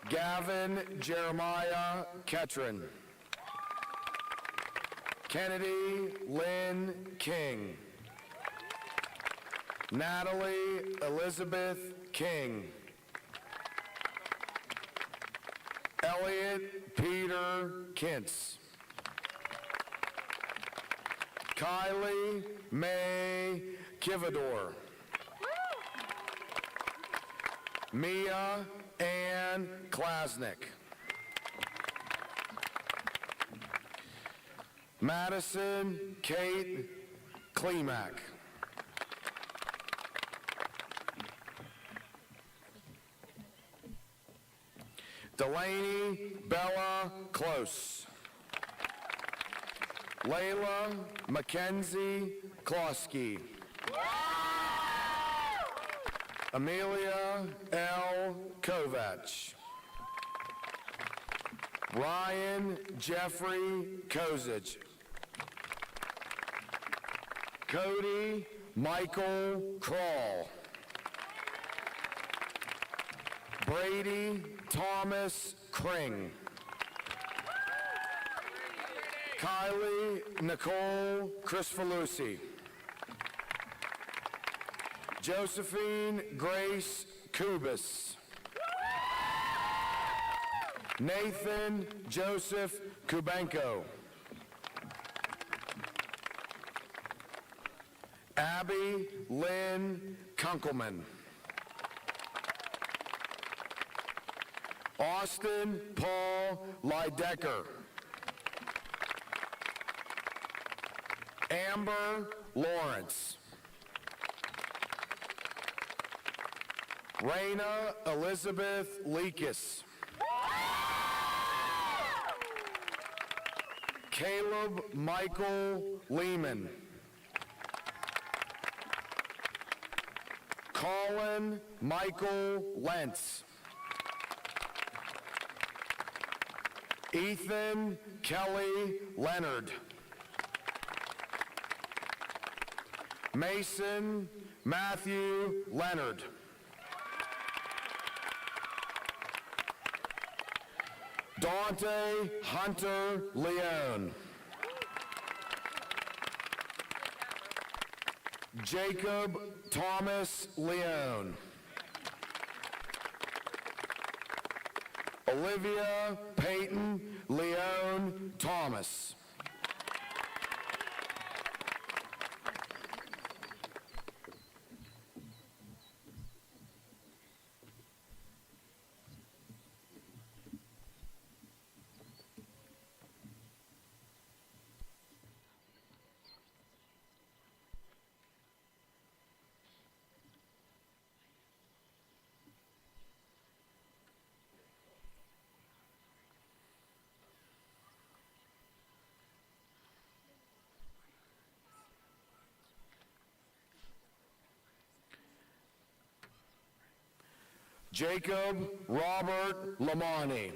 Gavin Jeremiah Ketron. Kennedy Lynn King. Natalie Elizabeth King. Elliot Peter Kintz. Kylie May Kivador. Mia Ann Klasnick. Madison Kate Klimak. Delaney Bella Close. Layla Mackenzie Klosky. Amelia L. Kovach. Ryan Jeffrey Kozich. Cody Michael Kroll. Brady Thomas Kring. Kylie Nicole Crisfalusi. Josephine Grace Kubis. Nathan Joseph Kubenko. Abby Lynn Kunkelman. Austin Paul Lydecker. Amber Lawrence. Raina Elizabeth Leakus. Caleb Michael Lehman. Colin Michael Lentz. Ethan Kelly Leonard. Mason Matthew Leonard. Dante Hunter Leone. Jacob Thomas Leone. Olivia Peyton Leone Thomas. Jacob Robert Lamani.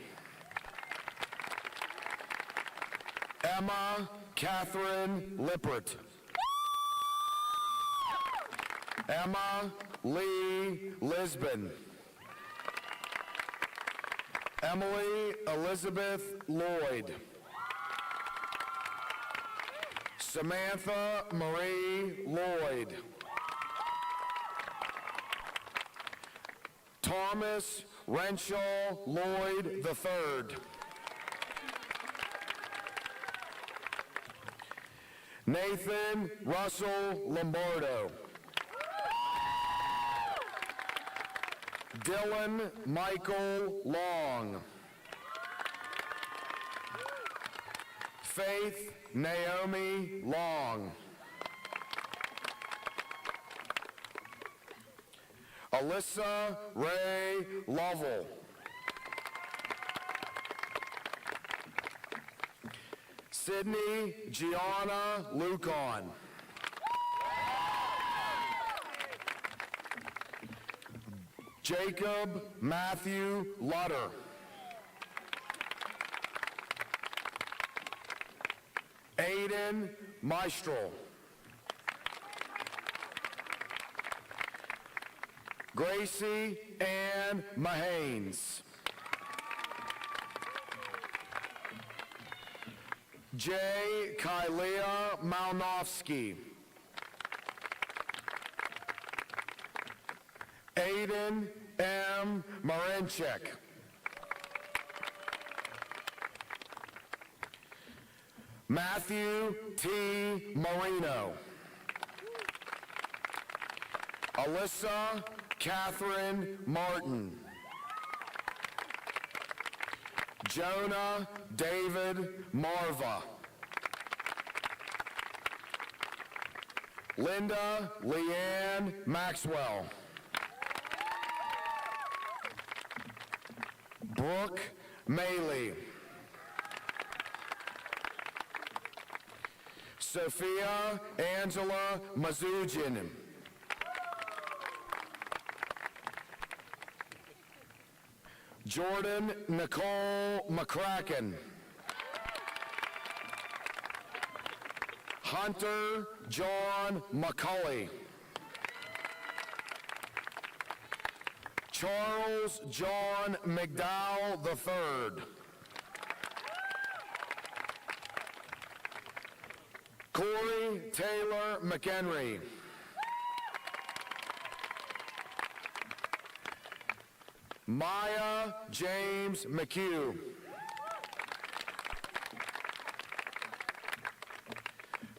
Emma Catherine Lippert. Emma Lee Lisbon. Emily Elizabeth Lloyd. Samantha Marie Lloyd. Thomas Renshaw Lloyd III. Nathan Russell Lombardo. Dylan Michael Long. Faith Naomi Long. Alyssa Ray Lovell. Sydney Gianna Lucon. Jacob Matthew Lutter. Aiden Maestro. Gracie Ann Mahanes. J. Kylea Malnofsky. Aiden M. Marinchek. Matthew T. Marino. Alyssa Catherine Martin. Jonah David Marva. Linda Leanne Maxwell. Brooke Maley. Sophia Angela Mazujin. Jordan Nicole McCracken. Hunter John McCulley. Charles John McDowell III. Corey Taylor McHenry. Maya James McHugh.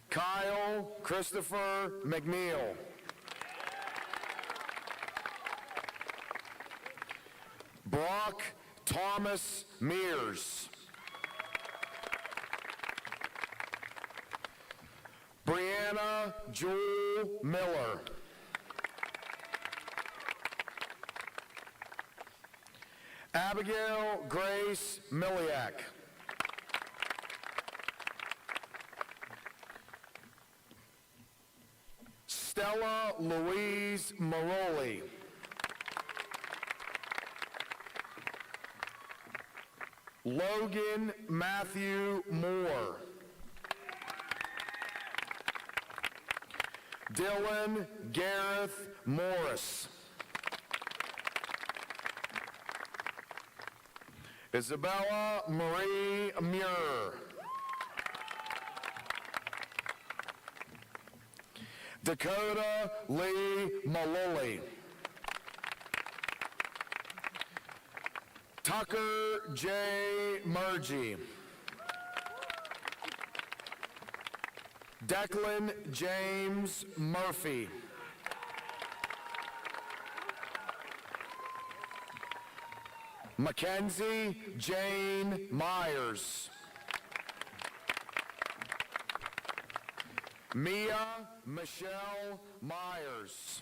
Kyle Christopher McNeil. Brock Thomas Mears. Brianna Jewel Miller. Abigail Grace Miliak. Stella Louise Maroli. Logan Matthew Moore. Dylan Gareth Morris. Isabella Marie Muir. Dakota Lee Maloli. Tucker J. Murgy. Declan James Murphy. Mackenzie Jane Myers. Mia Michelle Myers.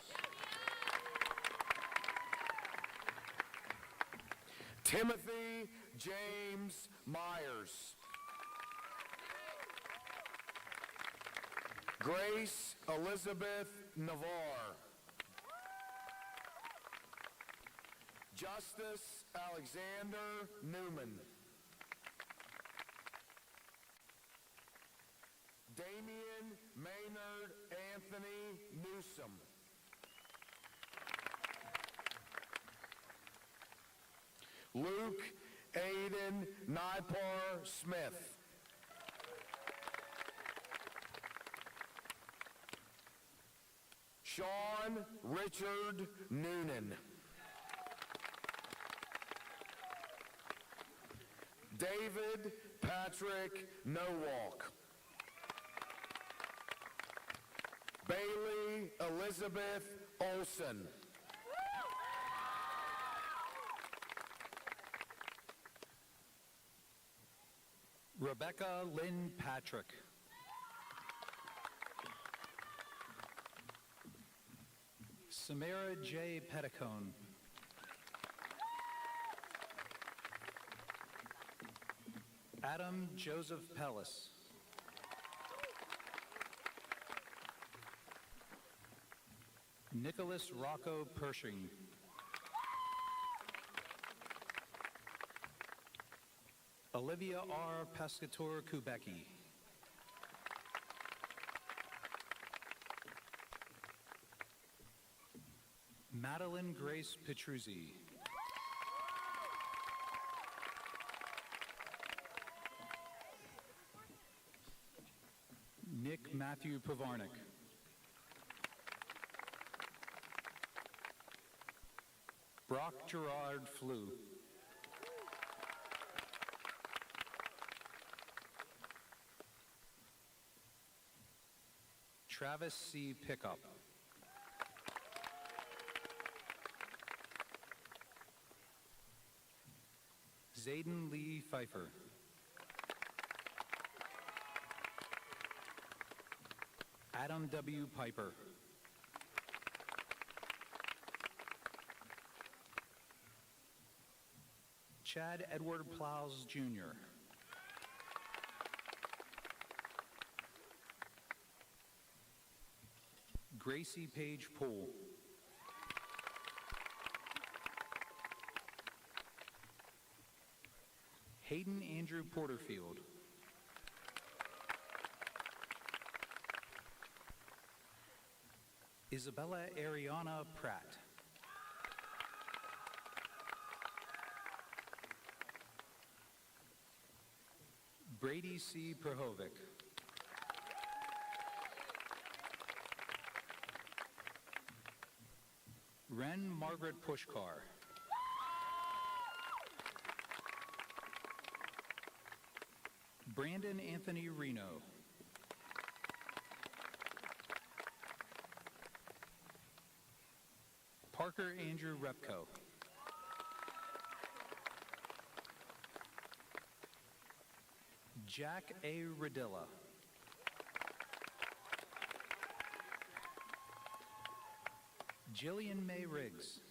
Timothy James Myers. Grace Elizabeth Navarre. Justice Alexander Newman. Damian Maynard Anthony Newsom. Luke Aiden Nipar Smith. Sean Richard Noonan. David Patrick Nowalk. Bailey Elizabeth Olson. Rebecca Lynn Patrick. Samara J. Petticone. Adam Joseph Pellis. Nicholas Rocco Pershing. Olivia R. Pescator Kubecki. Madeline Grace Petruzzi. Nick Matthew Pavarnik. Brock Gerard Flew. Travis C. Pickup. Zayden Lee Pfeiffer. Adam W. Piper. Chad Edward Plows, Jr. Gracie Page Poole. Hayden Andrew Porterfield. Isabella Ariana Pratt. Brady C. Prohovic. Ren Margaret Pushkar. Brandon Anthony Reno. Parker Andrew Repko. Jack A. Radilla. Jillian May Riggs.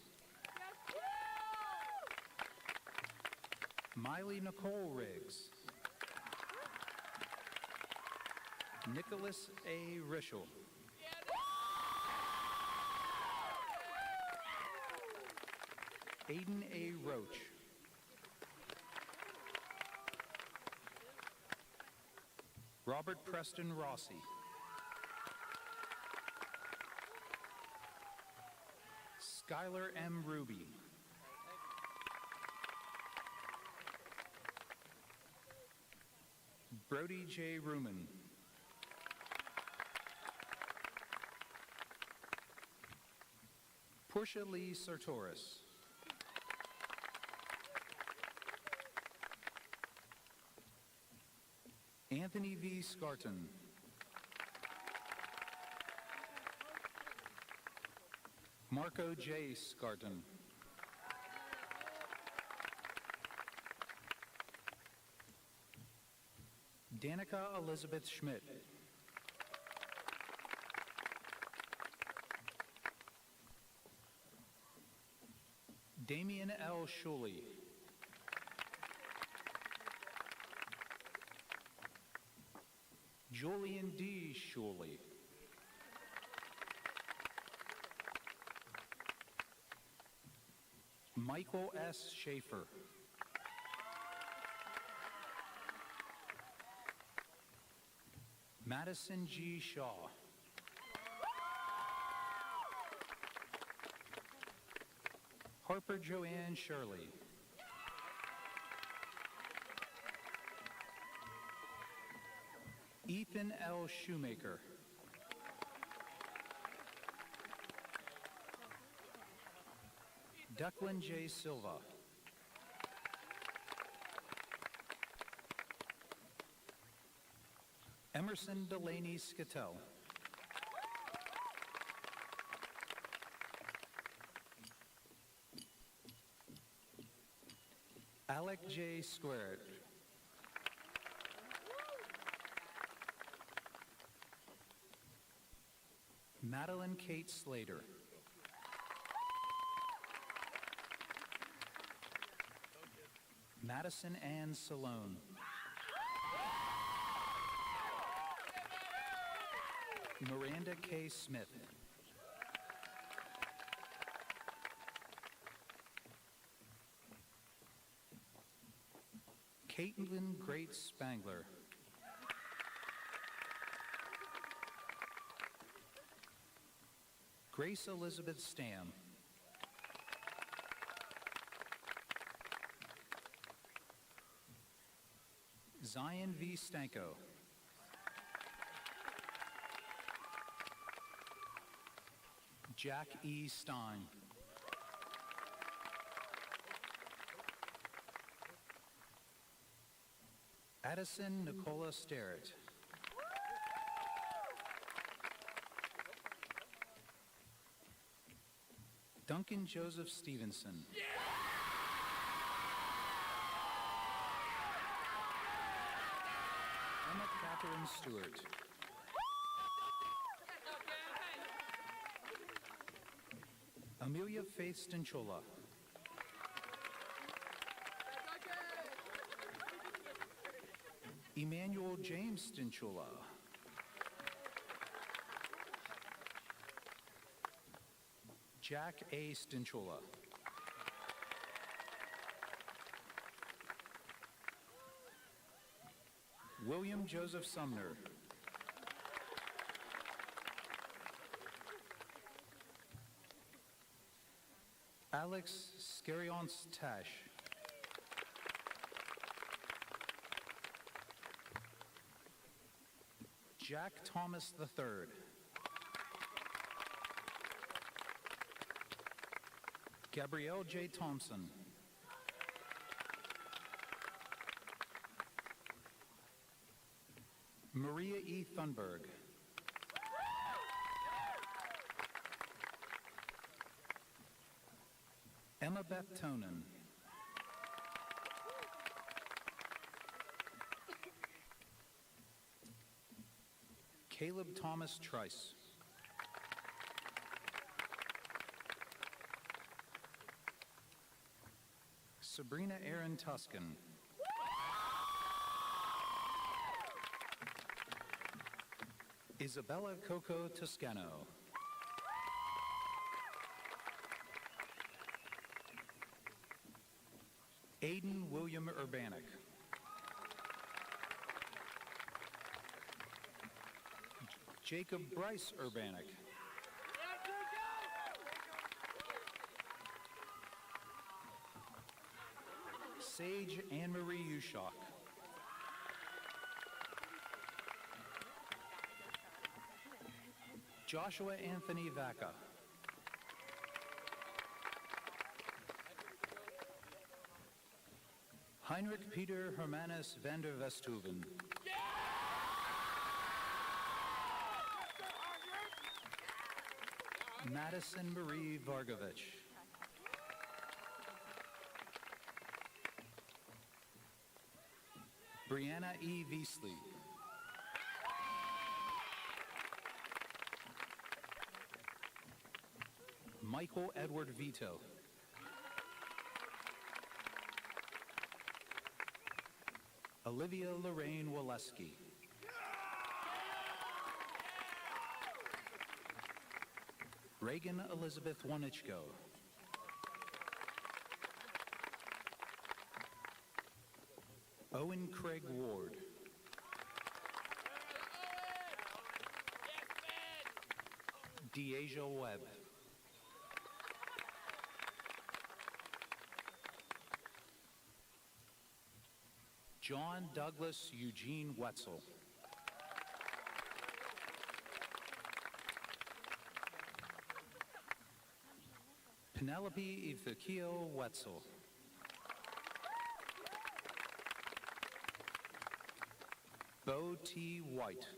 Miley Nicole Riggs. Nicholas A. Rischel. Aiden A. Roach. Robert Preston Rossi. Skylar M. Ruby. Brody J. Ruman. Portia Lee Sartoris. Anthony V. Scarton. Marco J. Scarton. Danica Elizabeth Schmidt. Damian L. Schuley. Julian D. Schuley. Michael S. Schaefer. Madison G. Shaw. Harper Joanne Shirley. Ethan L. Shoemaker. Declan J. Silva. Emerson Delaney Skatel. Alec J. Squared. Madeline Kate Slater. Madison Ann Salone. Miranda K. Smith. Caitlin Great Spangler. Grace Elizabeth Stam. Zion V. Stanko. Jack E. Stein. Addison Nicola Sterrett. Duncan Joseph Stevenson. Emma Catherine Stewart. Amelia Faith Stinchola. Emmanuel James Stinchola. Jack A. Stinchola. William Joseph Sumner. Alex Skarions Tash. Jack Thomas III. Gabrielle J. Thompson. Maria E. Thunberg. Emma Beth Tonin. Caleb Thomas Trice. Sabrina Aaron Tuscan. Isabella Coco Toscano. Aiden William Urbanic. Jacob Bryce Urbanic. Sage Anne-Marie Ushock. Joshua Anthony Vaca. Heinrich Peter Hermanus van der Westhoven. Madison Marie Vargovich. Brianna E. Veasley. Michael Edward Vito. Olivia Lorraine Waleski. Reagan Elizabeth Wonichko. Owen Craig Ward. Deasia Webb. John Douglas Eugene Wetzel. Penelope Ezekiel Wetzel. Bo T. White.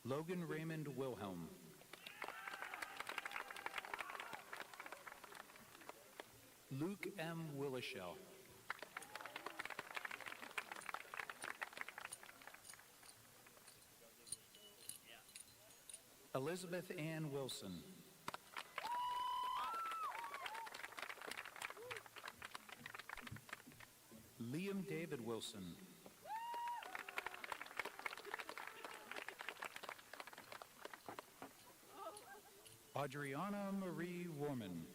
Logan Raymond Wilhelm. Luke M. Willishell. Elizabeth Ann Wilson. Liam David Wilson. Adriana Marie Worman.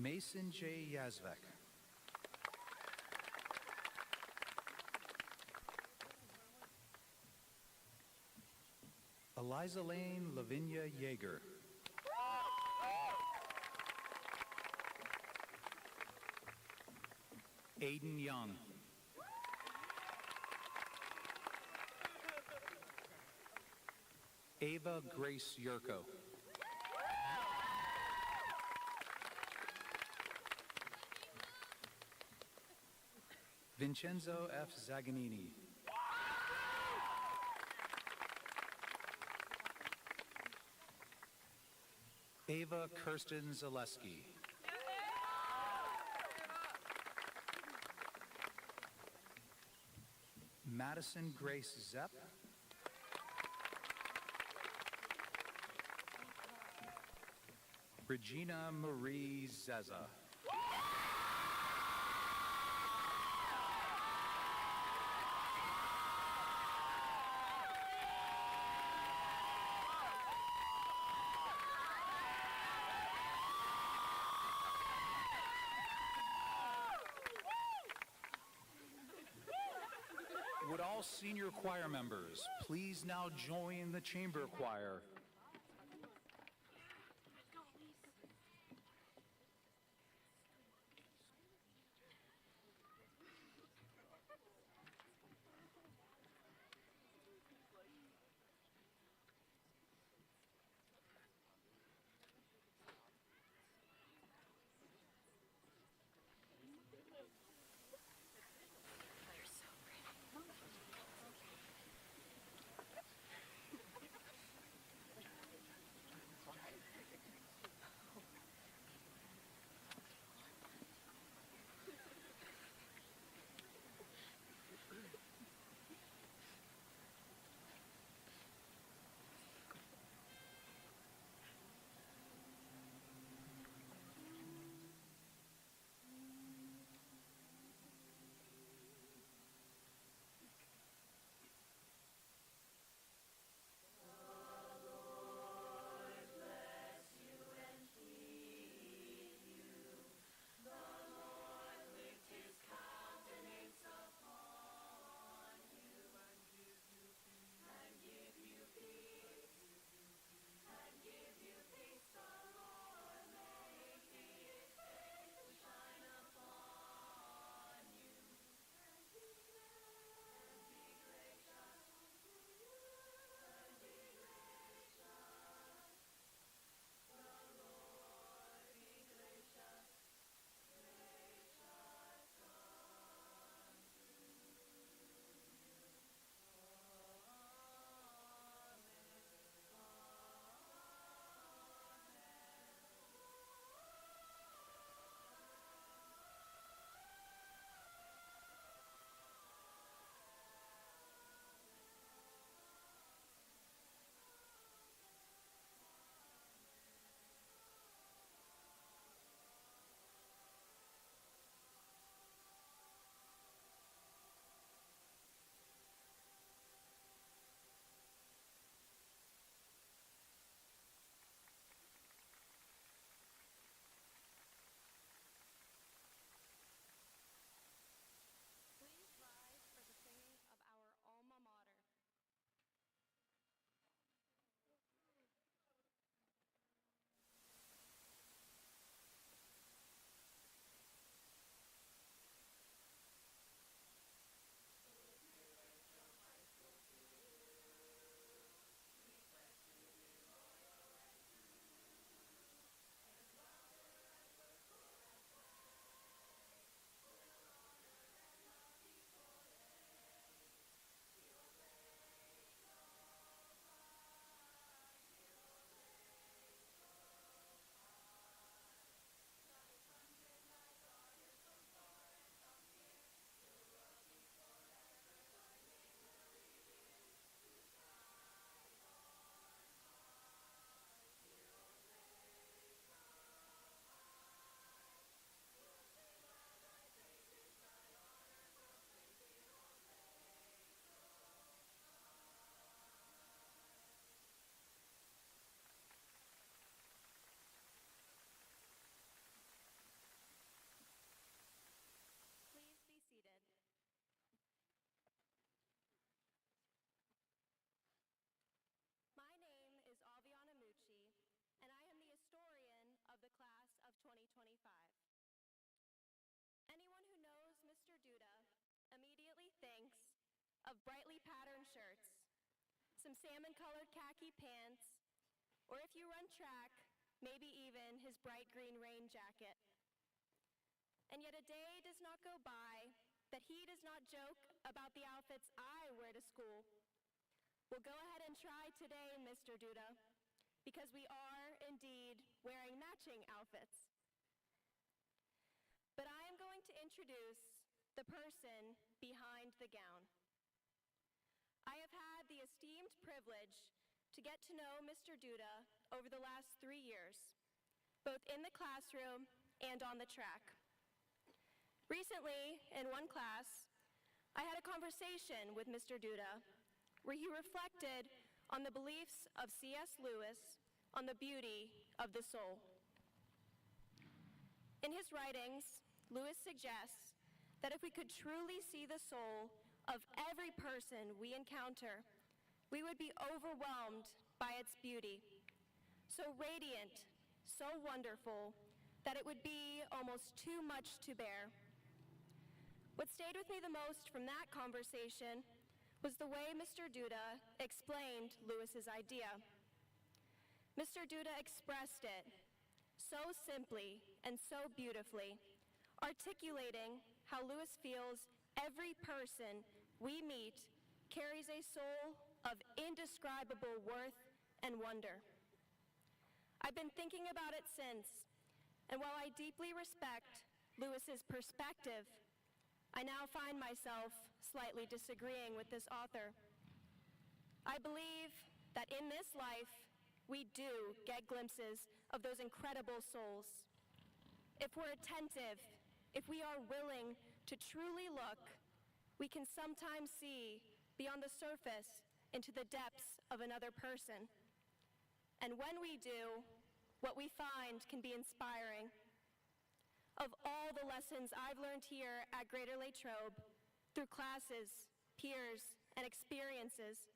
Mason J. Yazvek. Eliza Lane Lavinia Yeager. Aiden Young. Ava Grace Yurko. Vincenzo F. Zaganini. Ava Kirsten Zaleski. Madison Grace Zepp. Regina Marie Zeza. Would all senior choir members please now join the chamber choir? Please rise for the singing of our alma mater. Please be seated. My name is Aviana Mucci, and I am the historian of the class of 2025. Anyone who knows Mr. Duda immediately thinks of brightly patterned shirts, some salmon-colored khaki pants, or if you run track, maybe even his bright green rain jacket. And yet a day does not go by that he does not joke about the outfits I wear to school. Well, go ahead and try today, Mr. Duda, because we are indeed wearing matching outfits. But I am going to introduce the person behind the gown. I have had the esteemed privilege to get to know Mr. Duda over the last 3 years, both in the classroom and on the track. Recently, in one class, I had a conversation with Mr. Duda where he reflected on the beliefs of C.S. Lewis on the beauty of the soul. In his writings, Lewis suggests that if we could truly see the soul of every person we encounter, we would be overwhelmed by its beauty, so radiant, so wonderful, that it would be almost too much to bear. What stayed with me the most from that conversation was the way Mr. Duda explained Lewis's idea. Mr. Duda expressed it so simply and so beautifully, articulating how Lewis feels every person we meet carries a soul of indescribable worth and wonder. I've been thinking about it since, and while I deeply respect Lewis's perspective, I now find myself slightly disagreeing with this author. I believe that in this life, we do get glimpses of those incredible souls. If we're attentive, if we are willing to truly look, we can sometimes see beyond the surface into the depths of another person. And when we do, what we find can be inspiring. Of all the lessons I've learned here at Greater Latrobe, through classes, peers, and experiences,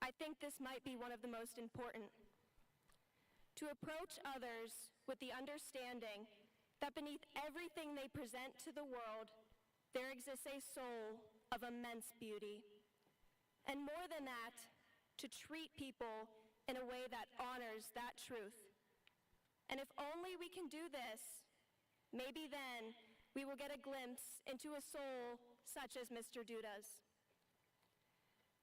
I think this might be one of the most important. To approach others with the understanding that beneath everything they present to the world, there exists a soul of immense beauty. And more than that, to treat people in a way that honors that truth. And if only we can do this, maybe then we will get a glimpse into a soul such as Mr. Duda's.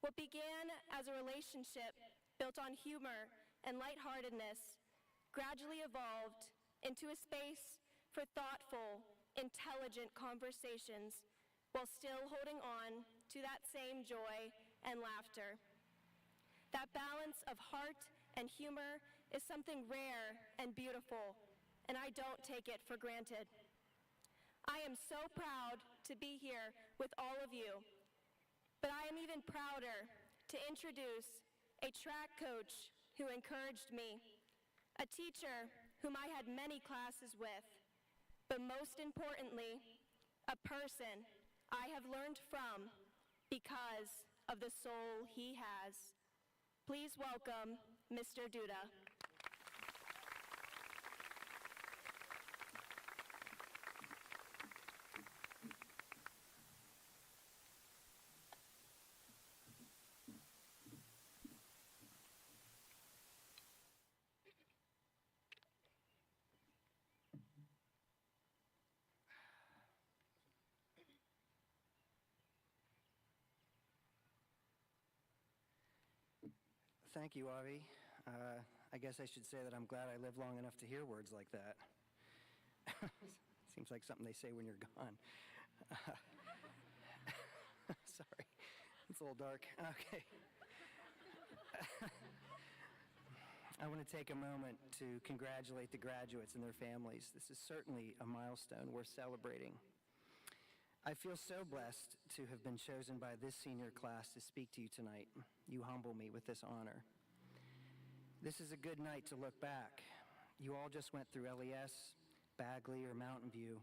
What began as a relationship built on humor and lightheartedness gradually evolved into a space for thoughtful, intelligent conversations while still holding on to that same joy and laughter. That balance of heart and humor is something rare and beautiful, and I don't take it for granted. I am so proud to be here with all of you, but I am even prouder to introduce a track coach who encouraged me, a teacher whom I had many classes with, but most importantly, a person I have learned from because of the soul he has. Please welcome Mr. Duda. Thank you, Avi. I guess I should say that I'm glad I lived long enough to hear words like that. Seems like something they say when you're gone. Sorry, it's a little dark. Okay. I want to take a moment to congratulate the graduates and their families. This is certainly a milestone worth celebrating. I feel so blessed to have been chosen by this senior class to speak to you tonight. You humble me with this honor. This is a good night to look back. You all just went through LES, Bagley, or Mountain View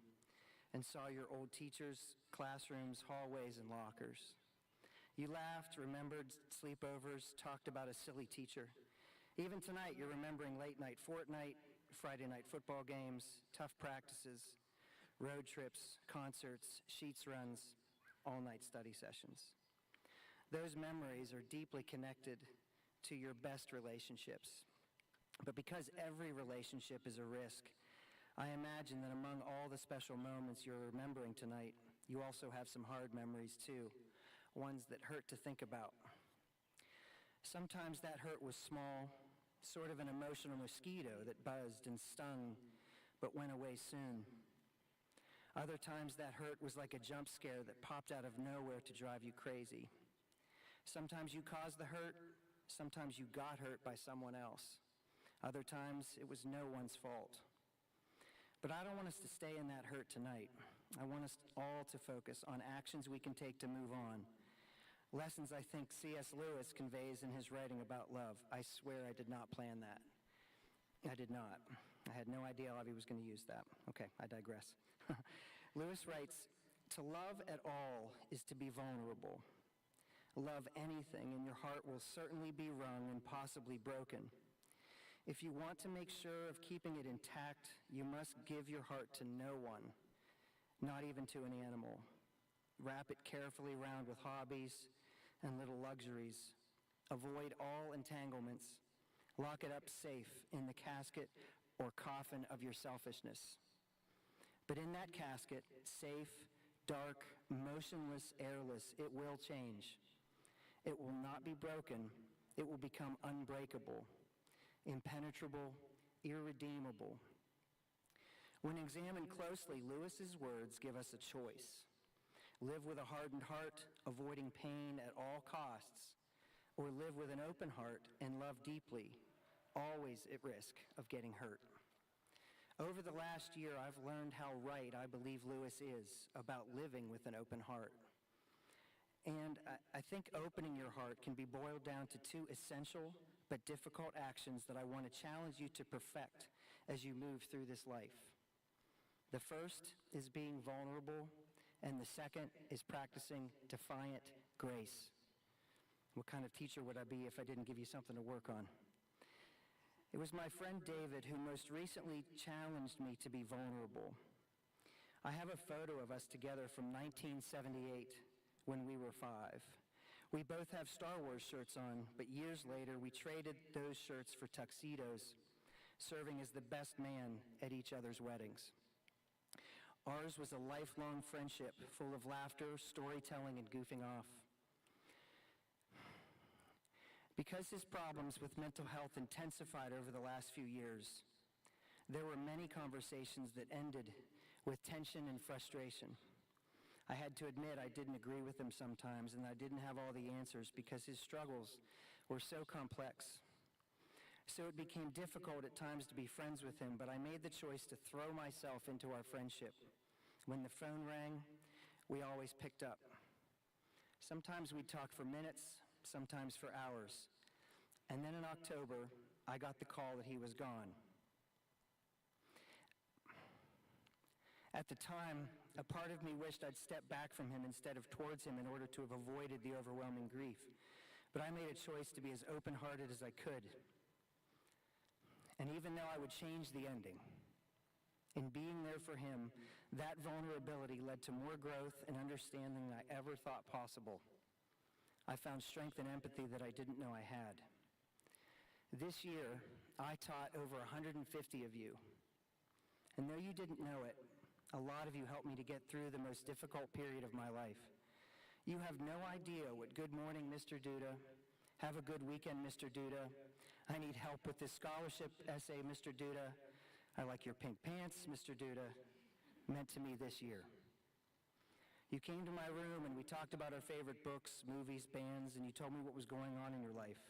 and saw your old teachers, classrooms, hallways, and lockers. You laughed, remembered sleepovers, talked about a silly teacher. Even tonight, you're remembering late night Fortnite, Friday night football games, tough practices, road trips, concerts, sheets runs, all-night study sessions. Those memories are deeply connected to your best relationships. But because every relationship is a risk, I imagine that among all the special moments you're remembering tonight, you also have some hard memories too, ones that hurt to think about. Sometimes that hurt was small, sort of an emotional mosquito that buzzed and stung, but went away soon. Other times that hurt was like a jump scare that popped out of nowhere to drive you crazy. Sometimes you caused the hurt, sometimes you got hurt by someone else. Other times it was no one's fault. But I don't want us to stay in that hurt tonight. I want us all to focus on actions we can take to move on. Lessons I think C.S. Lewis conveys in his writing about love. I swear I did not plan that. I did not. I had no idea Avi was going to use that. Okay, I digress. Lewis writes, "To love at all is to be vulnerable. Love anything, and your heart will certainly be wrung and possibly broken. If you want to make sure of keeping it intact, you must give your heart to no one, not even to an animal. Wrap it carefully round with hobbies and little luxuries. Avoid all entanglements. Lock it up safe in the casket or coffin of your selfishness. But in that casket, safe, dark, motionless, airless, it will change. It will not be broken. It will become unbreakable, impenetrable, irredeemable." When examined closely, Lewis's words give us a choice. Live with a hardened heart, avoiding pain at all costs, or live with an open heart and love deeply, always at risk of getting hurt. Over the last year, I've learned how right I believe Lewis is about living with an open heart. And I think opening your heart can be boiled down to two essential but difficult actions that I want to challenge you to perfect as you move through this life. The first is being vulnerable, and the second is practicing defiant grace. What kind of teacher would I be if I didn't give you something to work on? It was my friend David who most recently challenged me to be vulnerable. I have a photo of us together from 1978 when we were 5. We both have Star Wars shirts on, but years later we traded those shirts for tuxedos, serving as the best man at each other's weddings. Ours was a lifelong friendship full of laughter, storytelling, and goofing off. Because his problems with mental health intensified over the last few years, there were many conversations that ended with tension and frustration. I had to admit I didn't agree with him sometimes, and I didn't have all the answers because his struggles were so complex. So it became difficult at times to be friends with him, but I made the choice to throw myself into our friendship. When the phone rang, we always picked up. Sometimes we'd talk for minutes, sometimes for hours. And then in October, I got the call that he was gone. At the time, a part of me wished I'd stepped back from him instead of towards him in order to have avoided the overwhelming grief. But I made a choice to be as open-hearted as I could. And even though I would change the ending, in being there for him, that vulnerability led to more growth and understanding than I ever thought possible. I found strength and empathy that I didn't know I had. This year, I taught over 150 of you. And though you didn't know it, a lot of you helped me to get through the most difficult period of my life. You have no idea what good morning, Mr. Duda, have a good weekend, Mr. Duda, I need help with this scholarship essay, Mr. Duda, I like your pink pants, Mr. Duda, meant to me this year. You came to my room and we talked about our favorite books, movies, bands, and you told me what was going on in your life.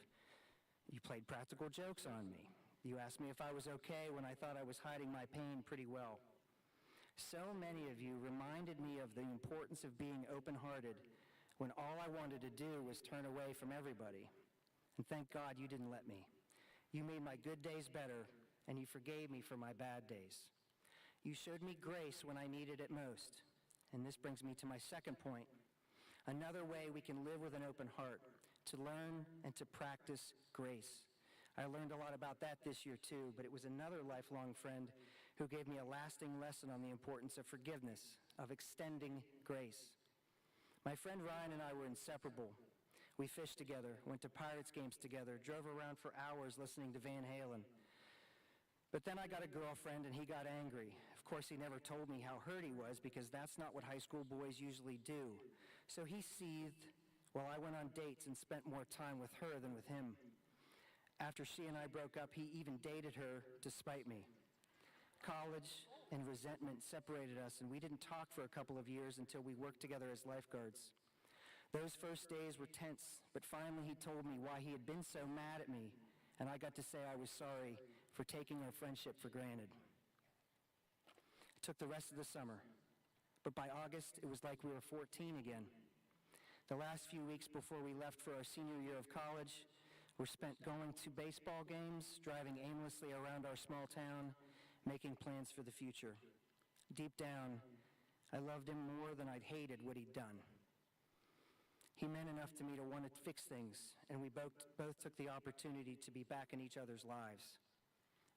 You played practical jokes on me. You asked me if I was okay when I thought I was hiding my pain pretty well. So many of you reminded me of the importance of being open-hearted when all I wanted to do was turn away from everybody. And thank God you didn't let me. You made my good days better, and you forgave me for my bad days. You showed me grace when I needed it most. And this brings me to my second point. Another way we can live with an open heart, to learn and to practice grace. I learned a lot about that this year too, but it was another lifelong friend who gave me a lasting lesson on the importance of forgiveness, of extending grace. My friend Ryan and I were inseparable. We fished together, went to Pirates games together, drove around for hours listening to Van Halen. But then I got a girlfriend and he got angry. Of course, he never told me how hurt he was because that's not what high school boys usually do. So he seethed while I went on dates and spent more time with her than with him. After she and I broke up, he even dated her to spite me. College and resentment separated us, and we didn't talk for a couple of years until we worked together as lifeguards. Those first days were tense, but finally he told me why he had been so mad at me, and I got to say I was sorry for taking our friendship for granted. It took the rest of the summer, but by August, it was like we were 14 again. The last few weeks before we left for our senior year of college were spent going to baseball games, driving aimlessly around our small town, making plans for the future. Deep down, I loved him more than I'd hated what he'd done. He meant enough to me to want to fix things, and we both took the opportunity to be back in each other's lives.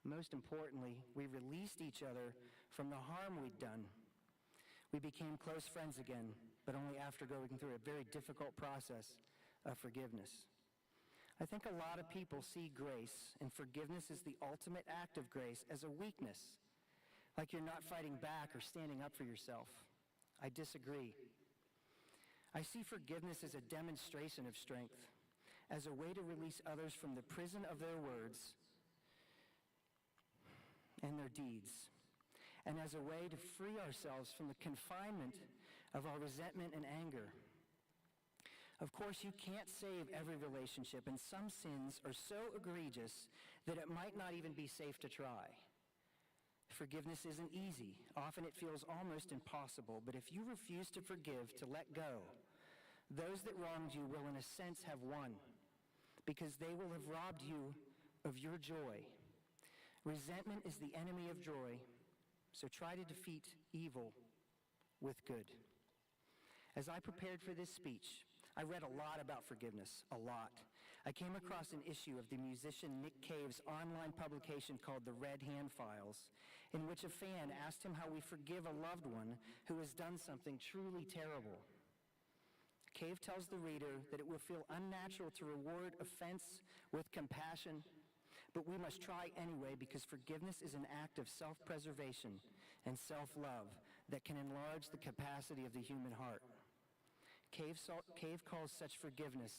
Most importantly, we released each other from the harm we'd done. We became close friends again, but only after going through a very difficult process of forgiveness. I think a lot of people see grace, and forgiveness is the ultimate act of grace, as a weakness, like you're not fighting back or standing up for yourself. I disagree. I see forgiveness as a demonstration of strength, as a way to release others from the prison of their words and their deeds, and as a way to free ourselves from the confinement of our resentment and anger. Of course, you can't save every relationship, and some sins are so egregious that it might not even be safe to try. Forgiveness isn't easy. Often it feels almost impossible, but if you refuse to forgive, to let go, those that wronged you will in a sense have won, because they will have robbed you of your joy. Resentment is the enemy of joy, so try to defeat evil with good. As I prepared for this speech, I read a lot about forgiveness, a lot. I came across an issue of the musician Nick Cave's online publication called The Red Hand Files, in which a fan asked him how we forgive a loved one who has done something truly terrible. Cave tells the reader that it will feel unnatural to reward offense with compassion, but we must try anyway, because forgiveness is an act of self-preservation and self-love that can enlarge the capacity of the human heart. Cave calls such forgiveness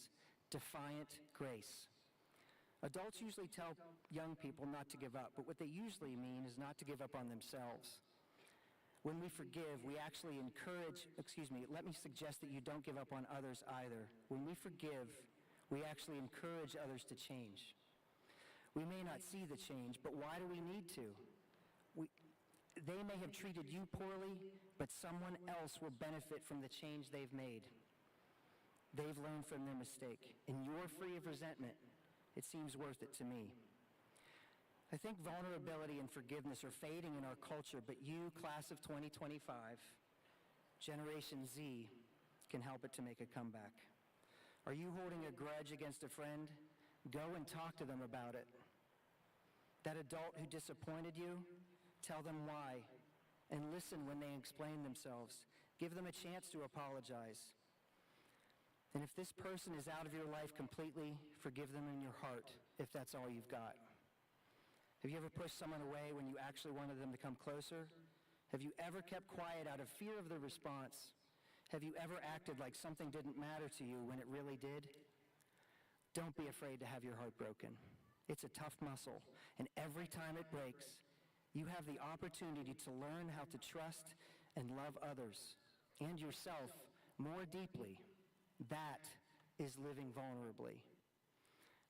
defiant grace. Adults usually tell young people not to give up, but what they usually mean is not to give up on themselves. When we forgive, we actually let me suggest that you don't give up on others either. When we forgive, we actually encourage others to change. We may not see the change, but why do we need to? They may have treated you poorly, but someone else will benefit from the change they've made. They've learned from their mistake, and you're free of resentment. It seems worth it to me. I think vulnerability and forgiveness are fading in our culture, but you, class of 2025, Generation Z, can help it to make a comeback. Are you holding a grudge against a friend? Go and talk to them about it. That adult who disappointed you, tell them why, and listen when they explain themselves. Give them a chance to apologize. And if this person is out of your life completely, forgive them in your heart, if that's all you've got. Have you ever pushed someone away when you actually wanted them to come closer? Have you ever kept quiet out of fear of the response? Have you ever acted like something didn't matter to you when it really did? Don't be afraid to have your heart broken. It's a tough muscle, and every time it breaks, you have the opportunity to learn how to trust and love others and yourself more deeply. That is living vulnerably.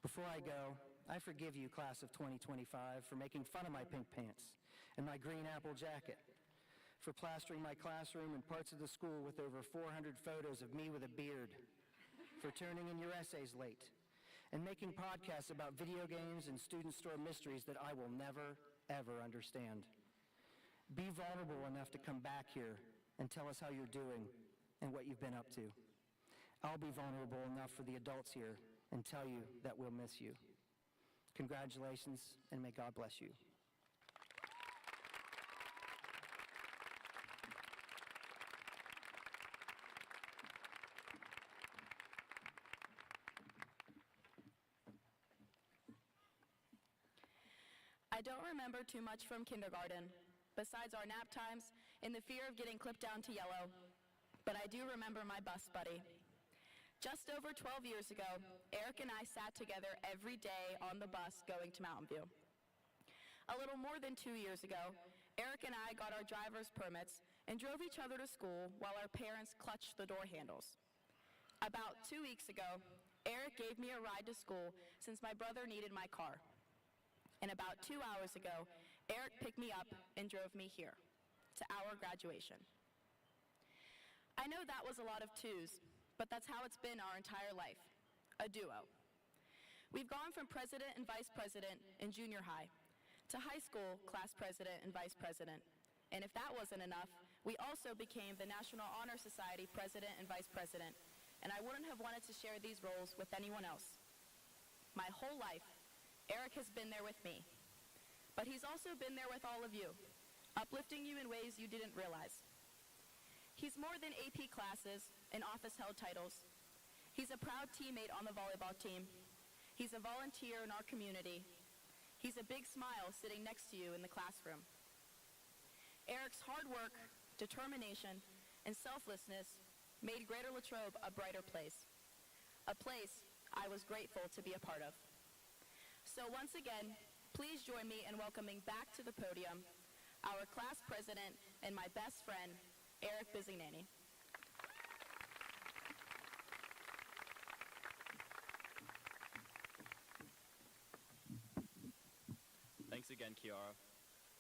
Before I go, I forgive you, class of 2025, for making fun of my pink pants and my green apple jacket, for plastering my classroom and parts of the school with over 400 photos of me with a beard, for turning in your essays late, and making podcasts about video games and student store mysteries that I will never, ever understand. Be vulnerable enough to come back here and tell us how you're doing and what you've been up to. I'll be vulnerable enough for the adults here and tell you that we'll miss you. Congratulations, and may God bless you. I don't remember too much from kindergarten, besides our nap times and the fear of getting clipped down to yellow. But I do remember my bus buddy. Just over 12 years ago, Eric and I sat together every day on the bus going to Mountain View. A little more than 2 years ago, Eric and I got our driver's permits and drove each other to school while our parents clutched the door handles. About 2 weeks ago, Eric gave me a ride to school since my brother needed my car. And about 2 hours ago, Eric picked me up and drove me here, to our graduation. I know that was a lot of twos, but that's how it's been our entire life, a duo. We've gone from president and vice president in junior high to high school class president and vice president. And if that wasn't enough, we also became the National Honor Society president and vice president. And I wouldn't have wanted to share these roles with anyone else. My whole life, Eric has been there with me. But he's also been there with all of you, uplifting you in ways you didn't realize. He's more than AP classes and office-held titles. He's a proud teammate on the volleyball team. He's a volunteer in our community. He's a big smile sitting next to you in the classroom. Eric's hard work, determination, and selflessness made Greater Latrobe a brighter place, a place I was grateful to be a part of. So once again, please join me in welcoming back to the podium our class president and my best friend, Eric Bizignani. Thanks again, Kiara.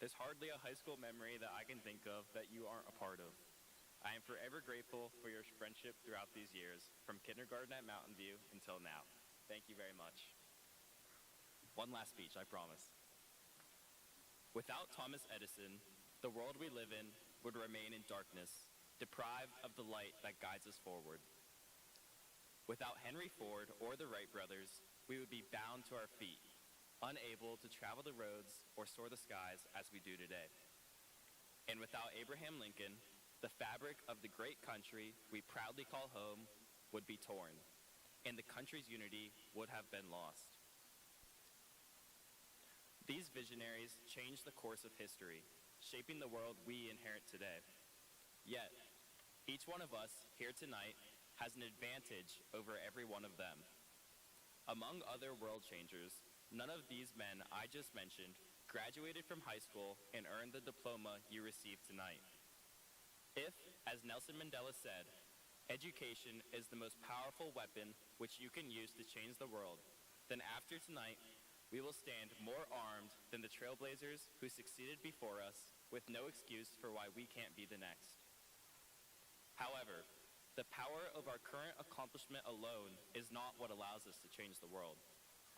There's hardly a high school memory that I can think of that you aren't a part of. I am forever grateful for your friendship throughout these years, from kindergarten at Mountain View until now. Thank you very much. One last speech, I promise. Without Thomas Edison, the world we live in would remain in darkness, deprived of the light that guides us forward. Without Henry Ford or the Wright brothers, we would be bound to our feet, unable to travel the roads or soar the skies as we do today. And without Abraham Lincoln, the fabric of the great country we proudly call home would be torn, and the country's unity would have been lost. These visionaries changed the course of history, shaping the world we inherit today. Yet, each one of us here tonight has an advantage over every one of them. Among other world changers, none of these men I just mentioned graduated from high school and earned the diploma you receive tonight. If, as Nelson Mandela said, education is the most powerful weapon which you can use to change the world, then after tonight, we will stand more armed than the trailblazers who succeeded before us, with no excuse for why we can't be the next. However, the power of our current accomplishment alone is not what allows us to change the world.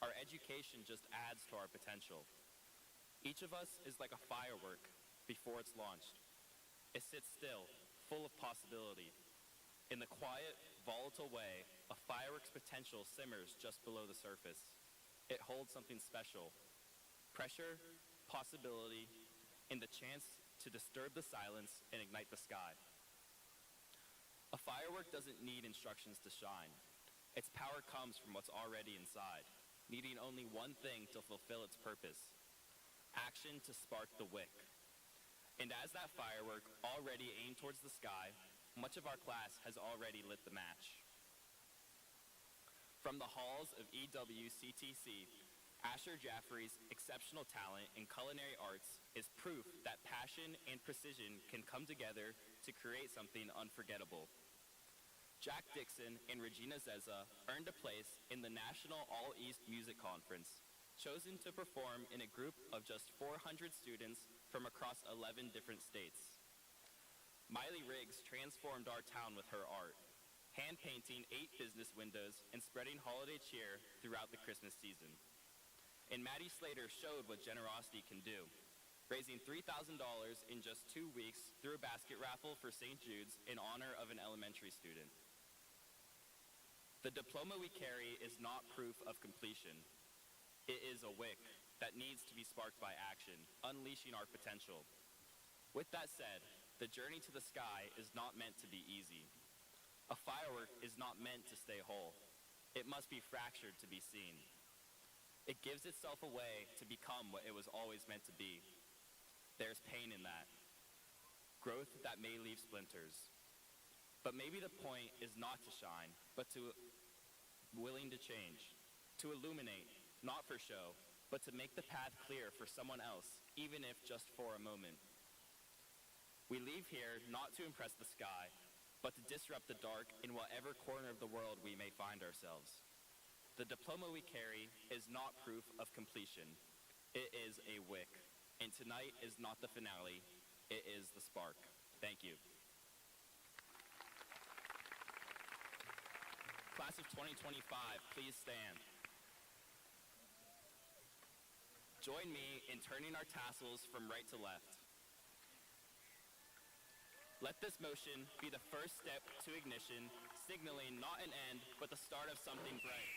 Our education just adds to our potential. Each of us is like a firework before it's launched. It sits still, full of possibility. In the quiet, volatile way, a firework's potential simmers just below the surface. It holds something special: pressure, possibility, and the chance to disturb the silence and ignite the sky. A firework doesn't need instructions to shine. Its power comes from what's already inside, needing only one thing to fulfill its purpose: action to spark the wick. And as that firework already aimed towards the sky, much of our class has already lit the match. From the halls of EWCTC, Asher Jaffrey's exceptional talent in culinary arts is proof that passion and precision can come together to create something unforgettable. Jack Dixon and Regina Zeza earned a place in the National All-East Music Conference, chosen to perform in a group of just 400 students from across 11 different states. Miley Riggs transformed our town with her art, hand-painting 8 business windows and spreading holiday cheer throughout the Christmas season. And Maddie Slater showed what generosity can do, raising $3,000 in just 2 weeks through a basket raffle for St. Jude's in honor of an elementary student. The diploma we carry is not proof of completion. It is a wick that needs to be sparked by action, unleashing our potential. With that said, the journey to the sky is not meant to be easy. A firework is not meant to stay whole. It must be fractured to be seen. It gives itself away to become what it was always meant to be. There's pain in that. Growth that may leave splinters. But maybe the point is not to shine, but to willing to change, to illuminate, not for show, but to make the path clear for someone else, even if just for a moment. We leave here not to impress the sky, but to disrupt the dark in whatever corner of the world we may find ourselves. The diploma we carry is not proof of completion. It is a wick. And tonight is not the finale. It is the spark. Thank you. Class of 2025, please stand. Join me in turning our tassels from right to left. Let this motion be the first step to ignition, signaling not an end, but the start of something bright.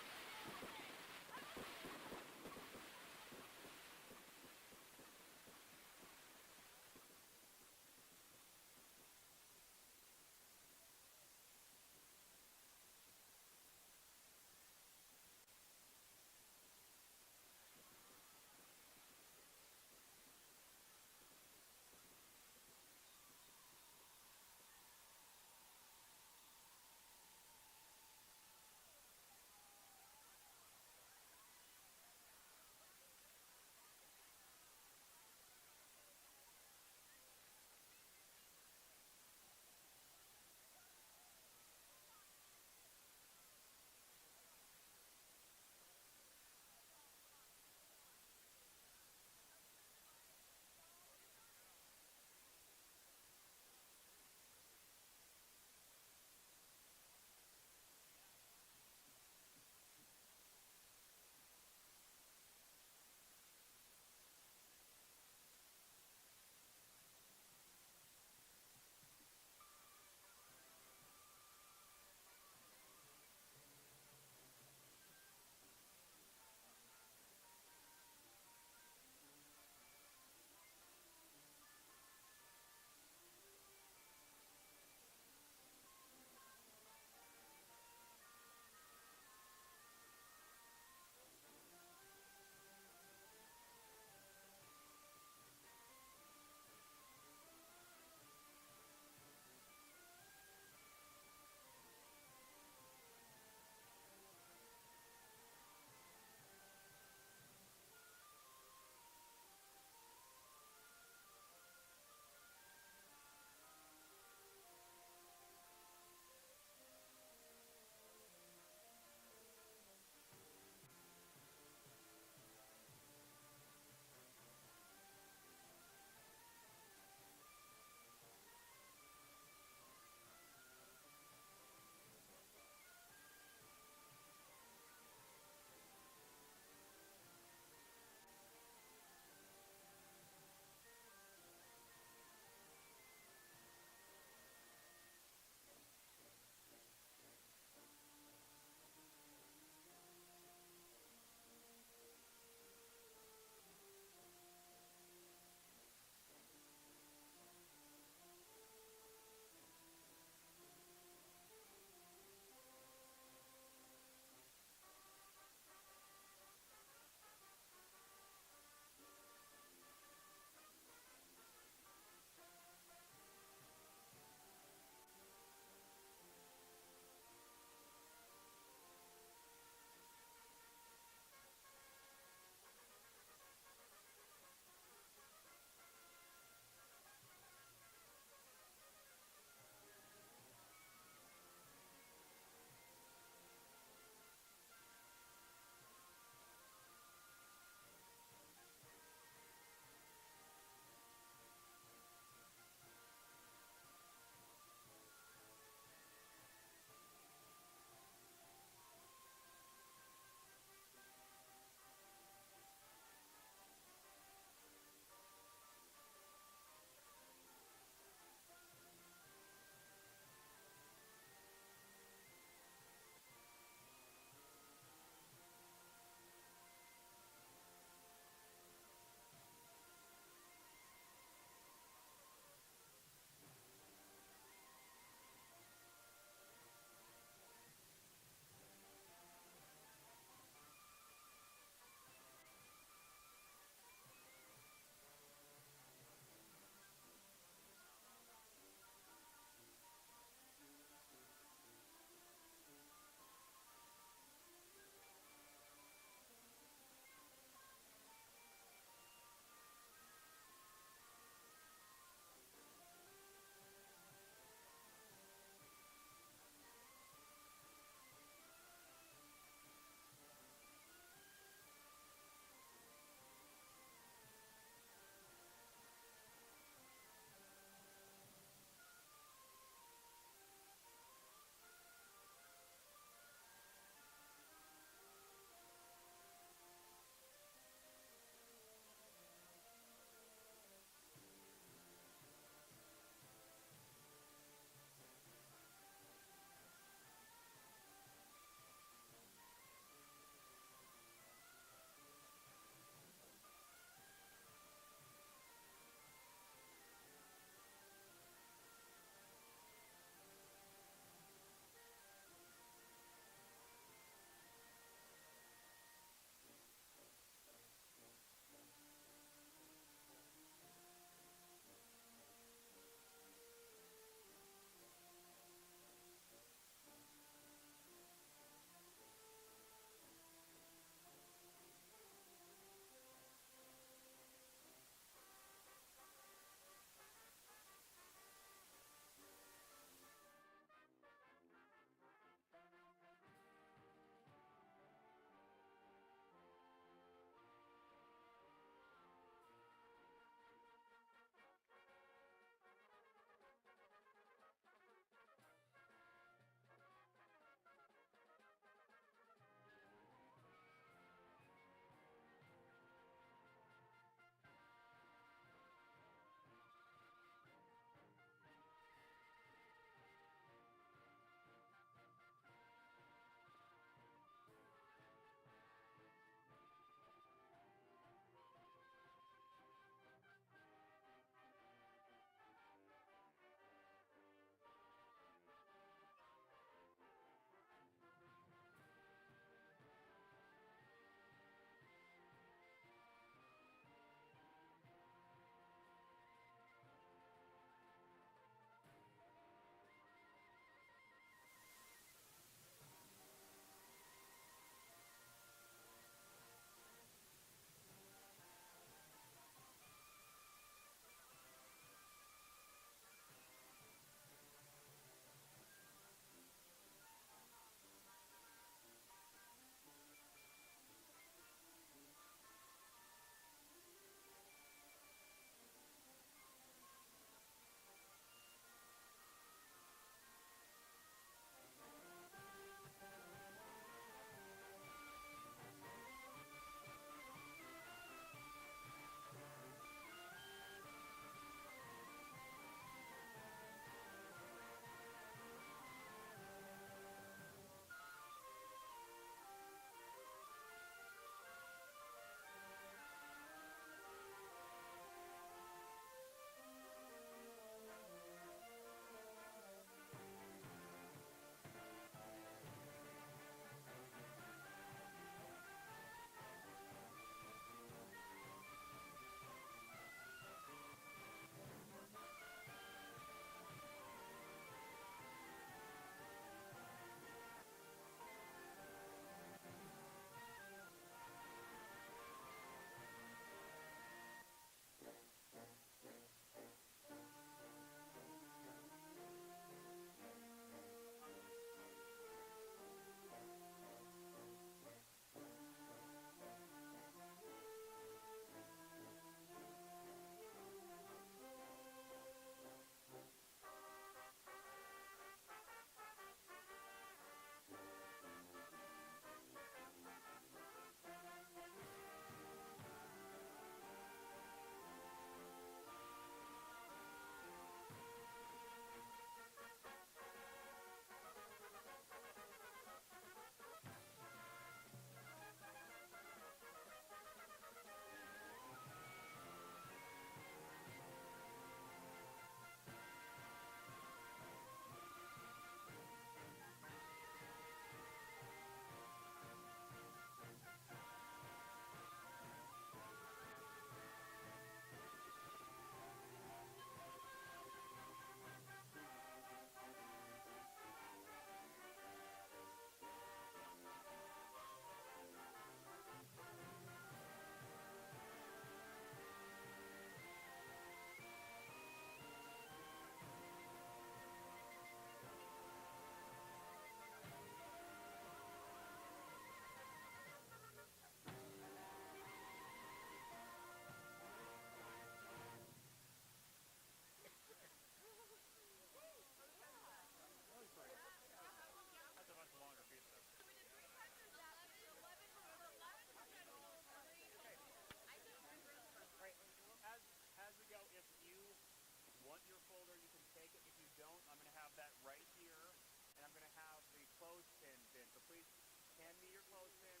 have your folder, you can take it. If you don't, I'm going to have that right here, and I'm going to have the clothespin bin. So please hand me your clothespin,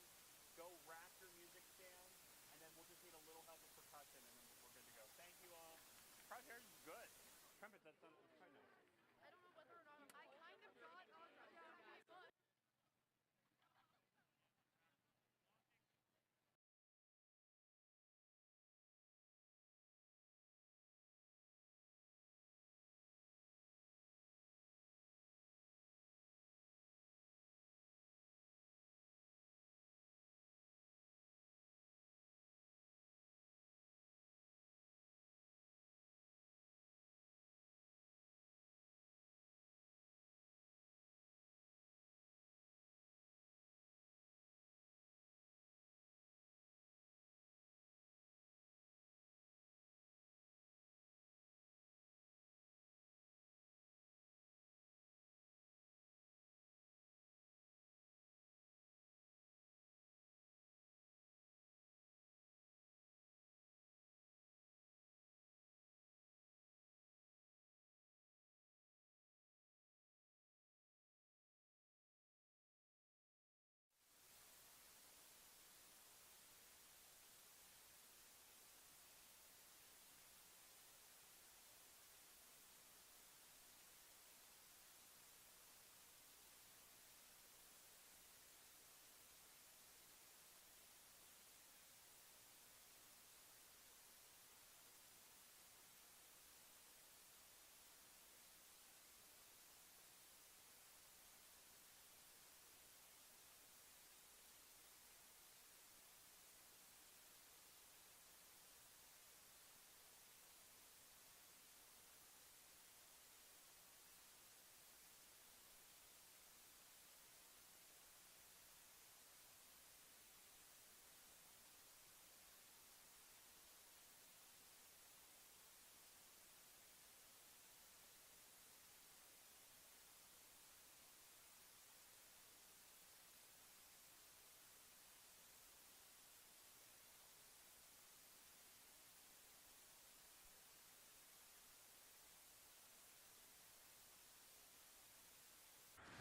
go rack your music stand, and then we'll just need a little help with percussion, and then we're good to go. Thank you all. Crosshairs is good. Trumpet, that's quite nice.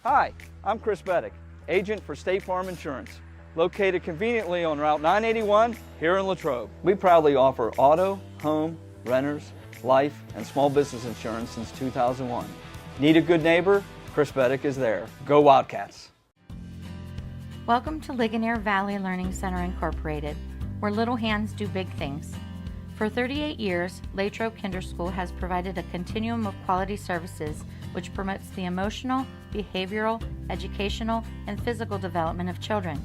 Hi, I'm Chris Beddick, agent for State Farm Insurance, located conveniently on Route 981 here in Latrobe. We proudly offer auto, home, renters, life, and small business insurance since 2001. Need a good neighbor? Chris Beddick is there. Go Wildcats! Welcome to Ligonier Valley Learning Center Incorporated, where little hands do big things. For 38 years, Latrobe Kinder School has provided a continuum of quality services which promotes the emotional, behavioral, educational, and physical development of children.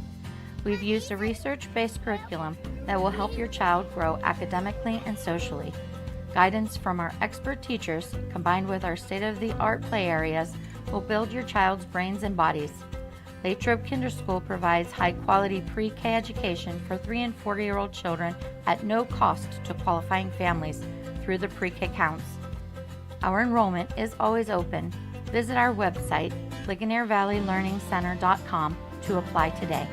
We've used a research-based curriculum that will help your child grow academically and socially. Guidance from our expert teachers, combined with our state-of-the-art play areas, will build your child's brains and bodies. Latrobe Kinder School provides high-quality pre-K education for 3- and 4-year-old children at no cost to qualifying families through the pre-K counts. Our enrollment is always open. Visit our website, LigonierValleyLearningCenter.com, to apply today.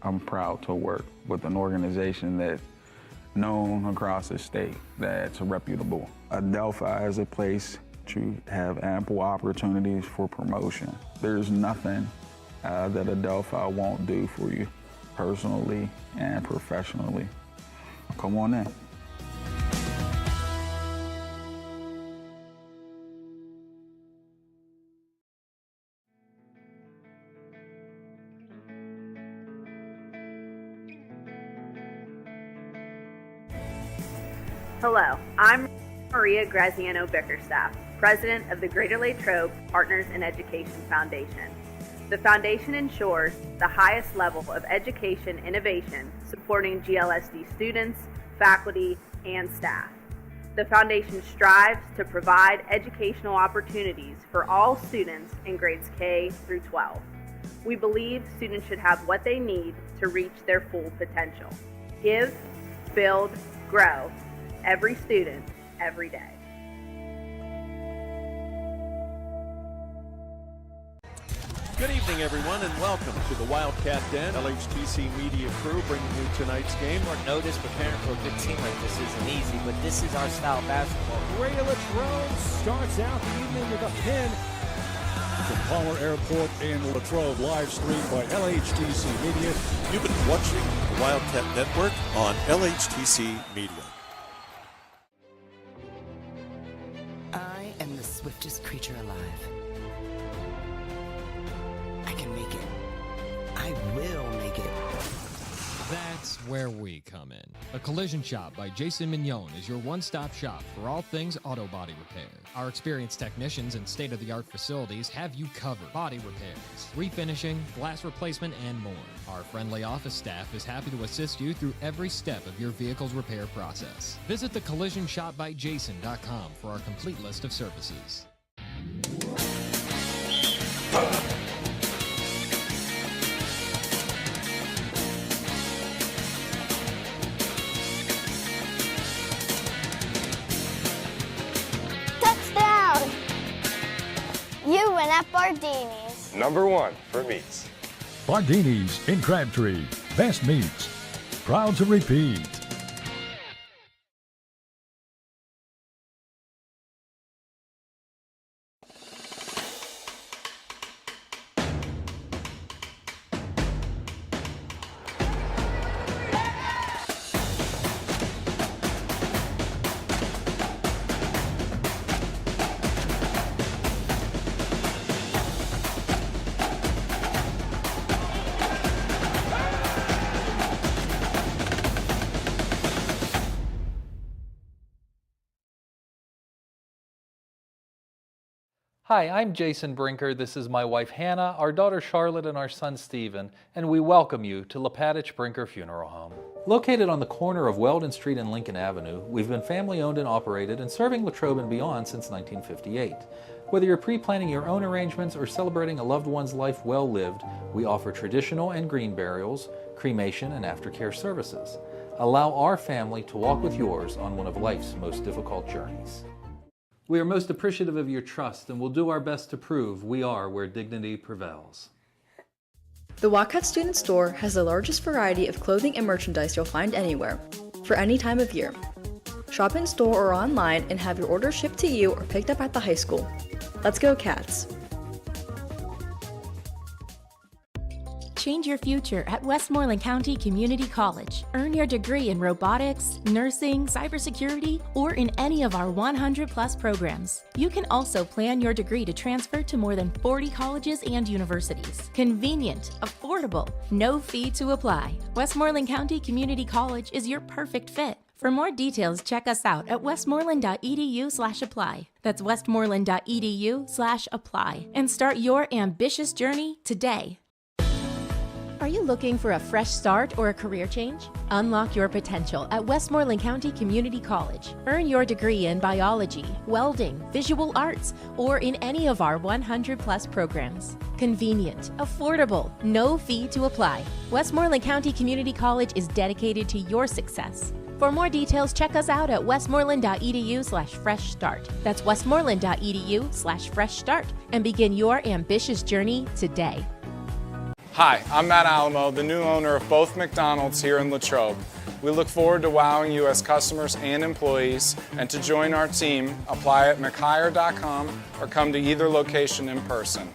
I'm proud to work with an organization that's known across the state, that's reputable. Adelphi is a place to have ample opportunities for promotion. There's nothing that Adelphi won't do for you personally and professionally. Come on in. Hello, I'm Maria Graziano Bickerstaff, President of the Greater Latrobe Partners in Education Foundation. The foundation ensures the highest level of education innovation supporting GLSD students, faculty, and staff. The foundation strives to provide educational opportunities for all students in grades K through 12. We believe students should have what they need to reach their full potential. Give, build, grow. Every student, every day. Good evening, everyone, and welcome to the Wildcat Den. LHTC Media Crew bringing you tonight's game. Notice preparing for a good team like this isn't easy, but this is our style of basketball. Ray Latrobe starts out the evening with a pin from Palmer Airport in Latrobe, live streamed by LHTC Media. You've been watching the Wildcat Network on LHTC Media. I am the swiftest creature alive. I can make it. I will make it. That's where we come in. The Collision Shop by Jason Mignon is your one-stop shop for all things auto body repair. Our experienced technicians and state-of-the-art facilities have you covered. Body repairs, refinishing, glass replacement, and more. Our friendly office staff is happy to assist you through every step of your vehicle's repair process. Visit thecollisionshopbyjason.com for our complete list of services. You win at Bardini's. #1 for meats. Bardini's in Crabtree. Best meats. Proud to repeat. Hi, I'm Jason Brinker. This is my wife Hannah, our daughter Charlotte, and our son Stephen, and we welcome you to Lepatich Brinker Funeral Home. Located on the corner of Weldon Street and Lincoln Avenue, we've been family owned and operated and serving Latrobe and beyond since 1958. Whether you're pre-planning your own arrangements or celebrating a loved one's life well lived, we offer traditional and green burials, cremation, and aftercare services. Allow our family to walk with yours on one of life's most difficult journeys. We are most appreciative of your trust and will do our best to prove we are where dignity prevails. The Wildcat Student Store has the largest variety of clothing and merchandise you'll find anywhere, for any time of year. Shop in store or online and have your order shipped to you or picked up at the high school. Let's go, Cats! Change your future at Westmoreland County Community College. Earn your degree in robotics, nursing, cybersecurity, or in any of our 100+ programs. You can also plan your degree to transfer to more than 40 colleges and universities. Convenient, affordable, no fee to apply. Westmoreland County Community College is your perfect fit. For more details, check us out at westmoreland.edu/apply. That's westmoreland.edu/apply. And start your ambitious journey today. Are you looking for a fresh start or a career change? Unlock your potential at Westmoreland County Community College. Earn your degree in biology, welding, visual arts, or in any of our 100+ programs. Convenient, affordable, no fee to apply. Westmoreland County Community College is dedicated to your success. For more details, check us out at westmoreland.edu/fresh start. That's westmoreland.edu/fresh start and begin your ambitious journey today. Hi, I'm Matt Alamo, the new owner of both McDonald's here in Latrobe. We look forward to wowing you as customers and employees, and to join our team, apply at mchire.com or come to either location in person.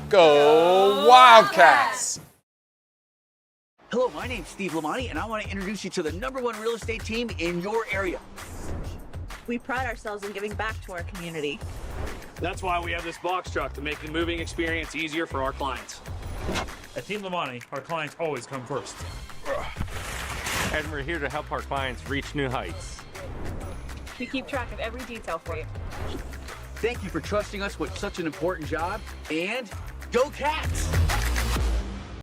Go Wildcats! Hello, my name's Steve Lamonti, and I want to introduce you to the #1 real estate team in your area. We pride ourselves in giving back to our community. That's why we have this box truck to make the moving experience easier for our clients. At Team Lamonti, our clients always come first. And we're here to help our clients reach new heights. We keep track of every detail for you. Thank you for trusting us with such an important job, and go Cats!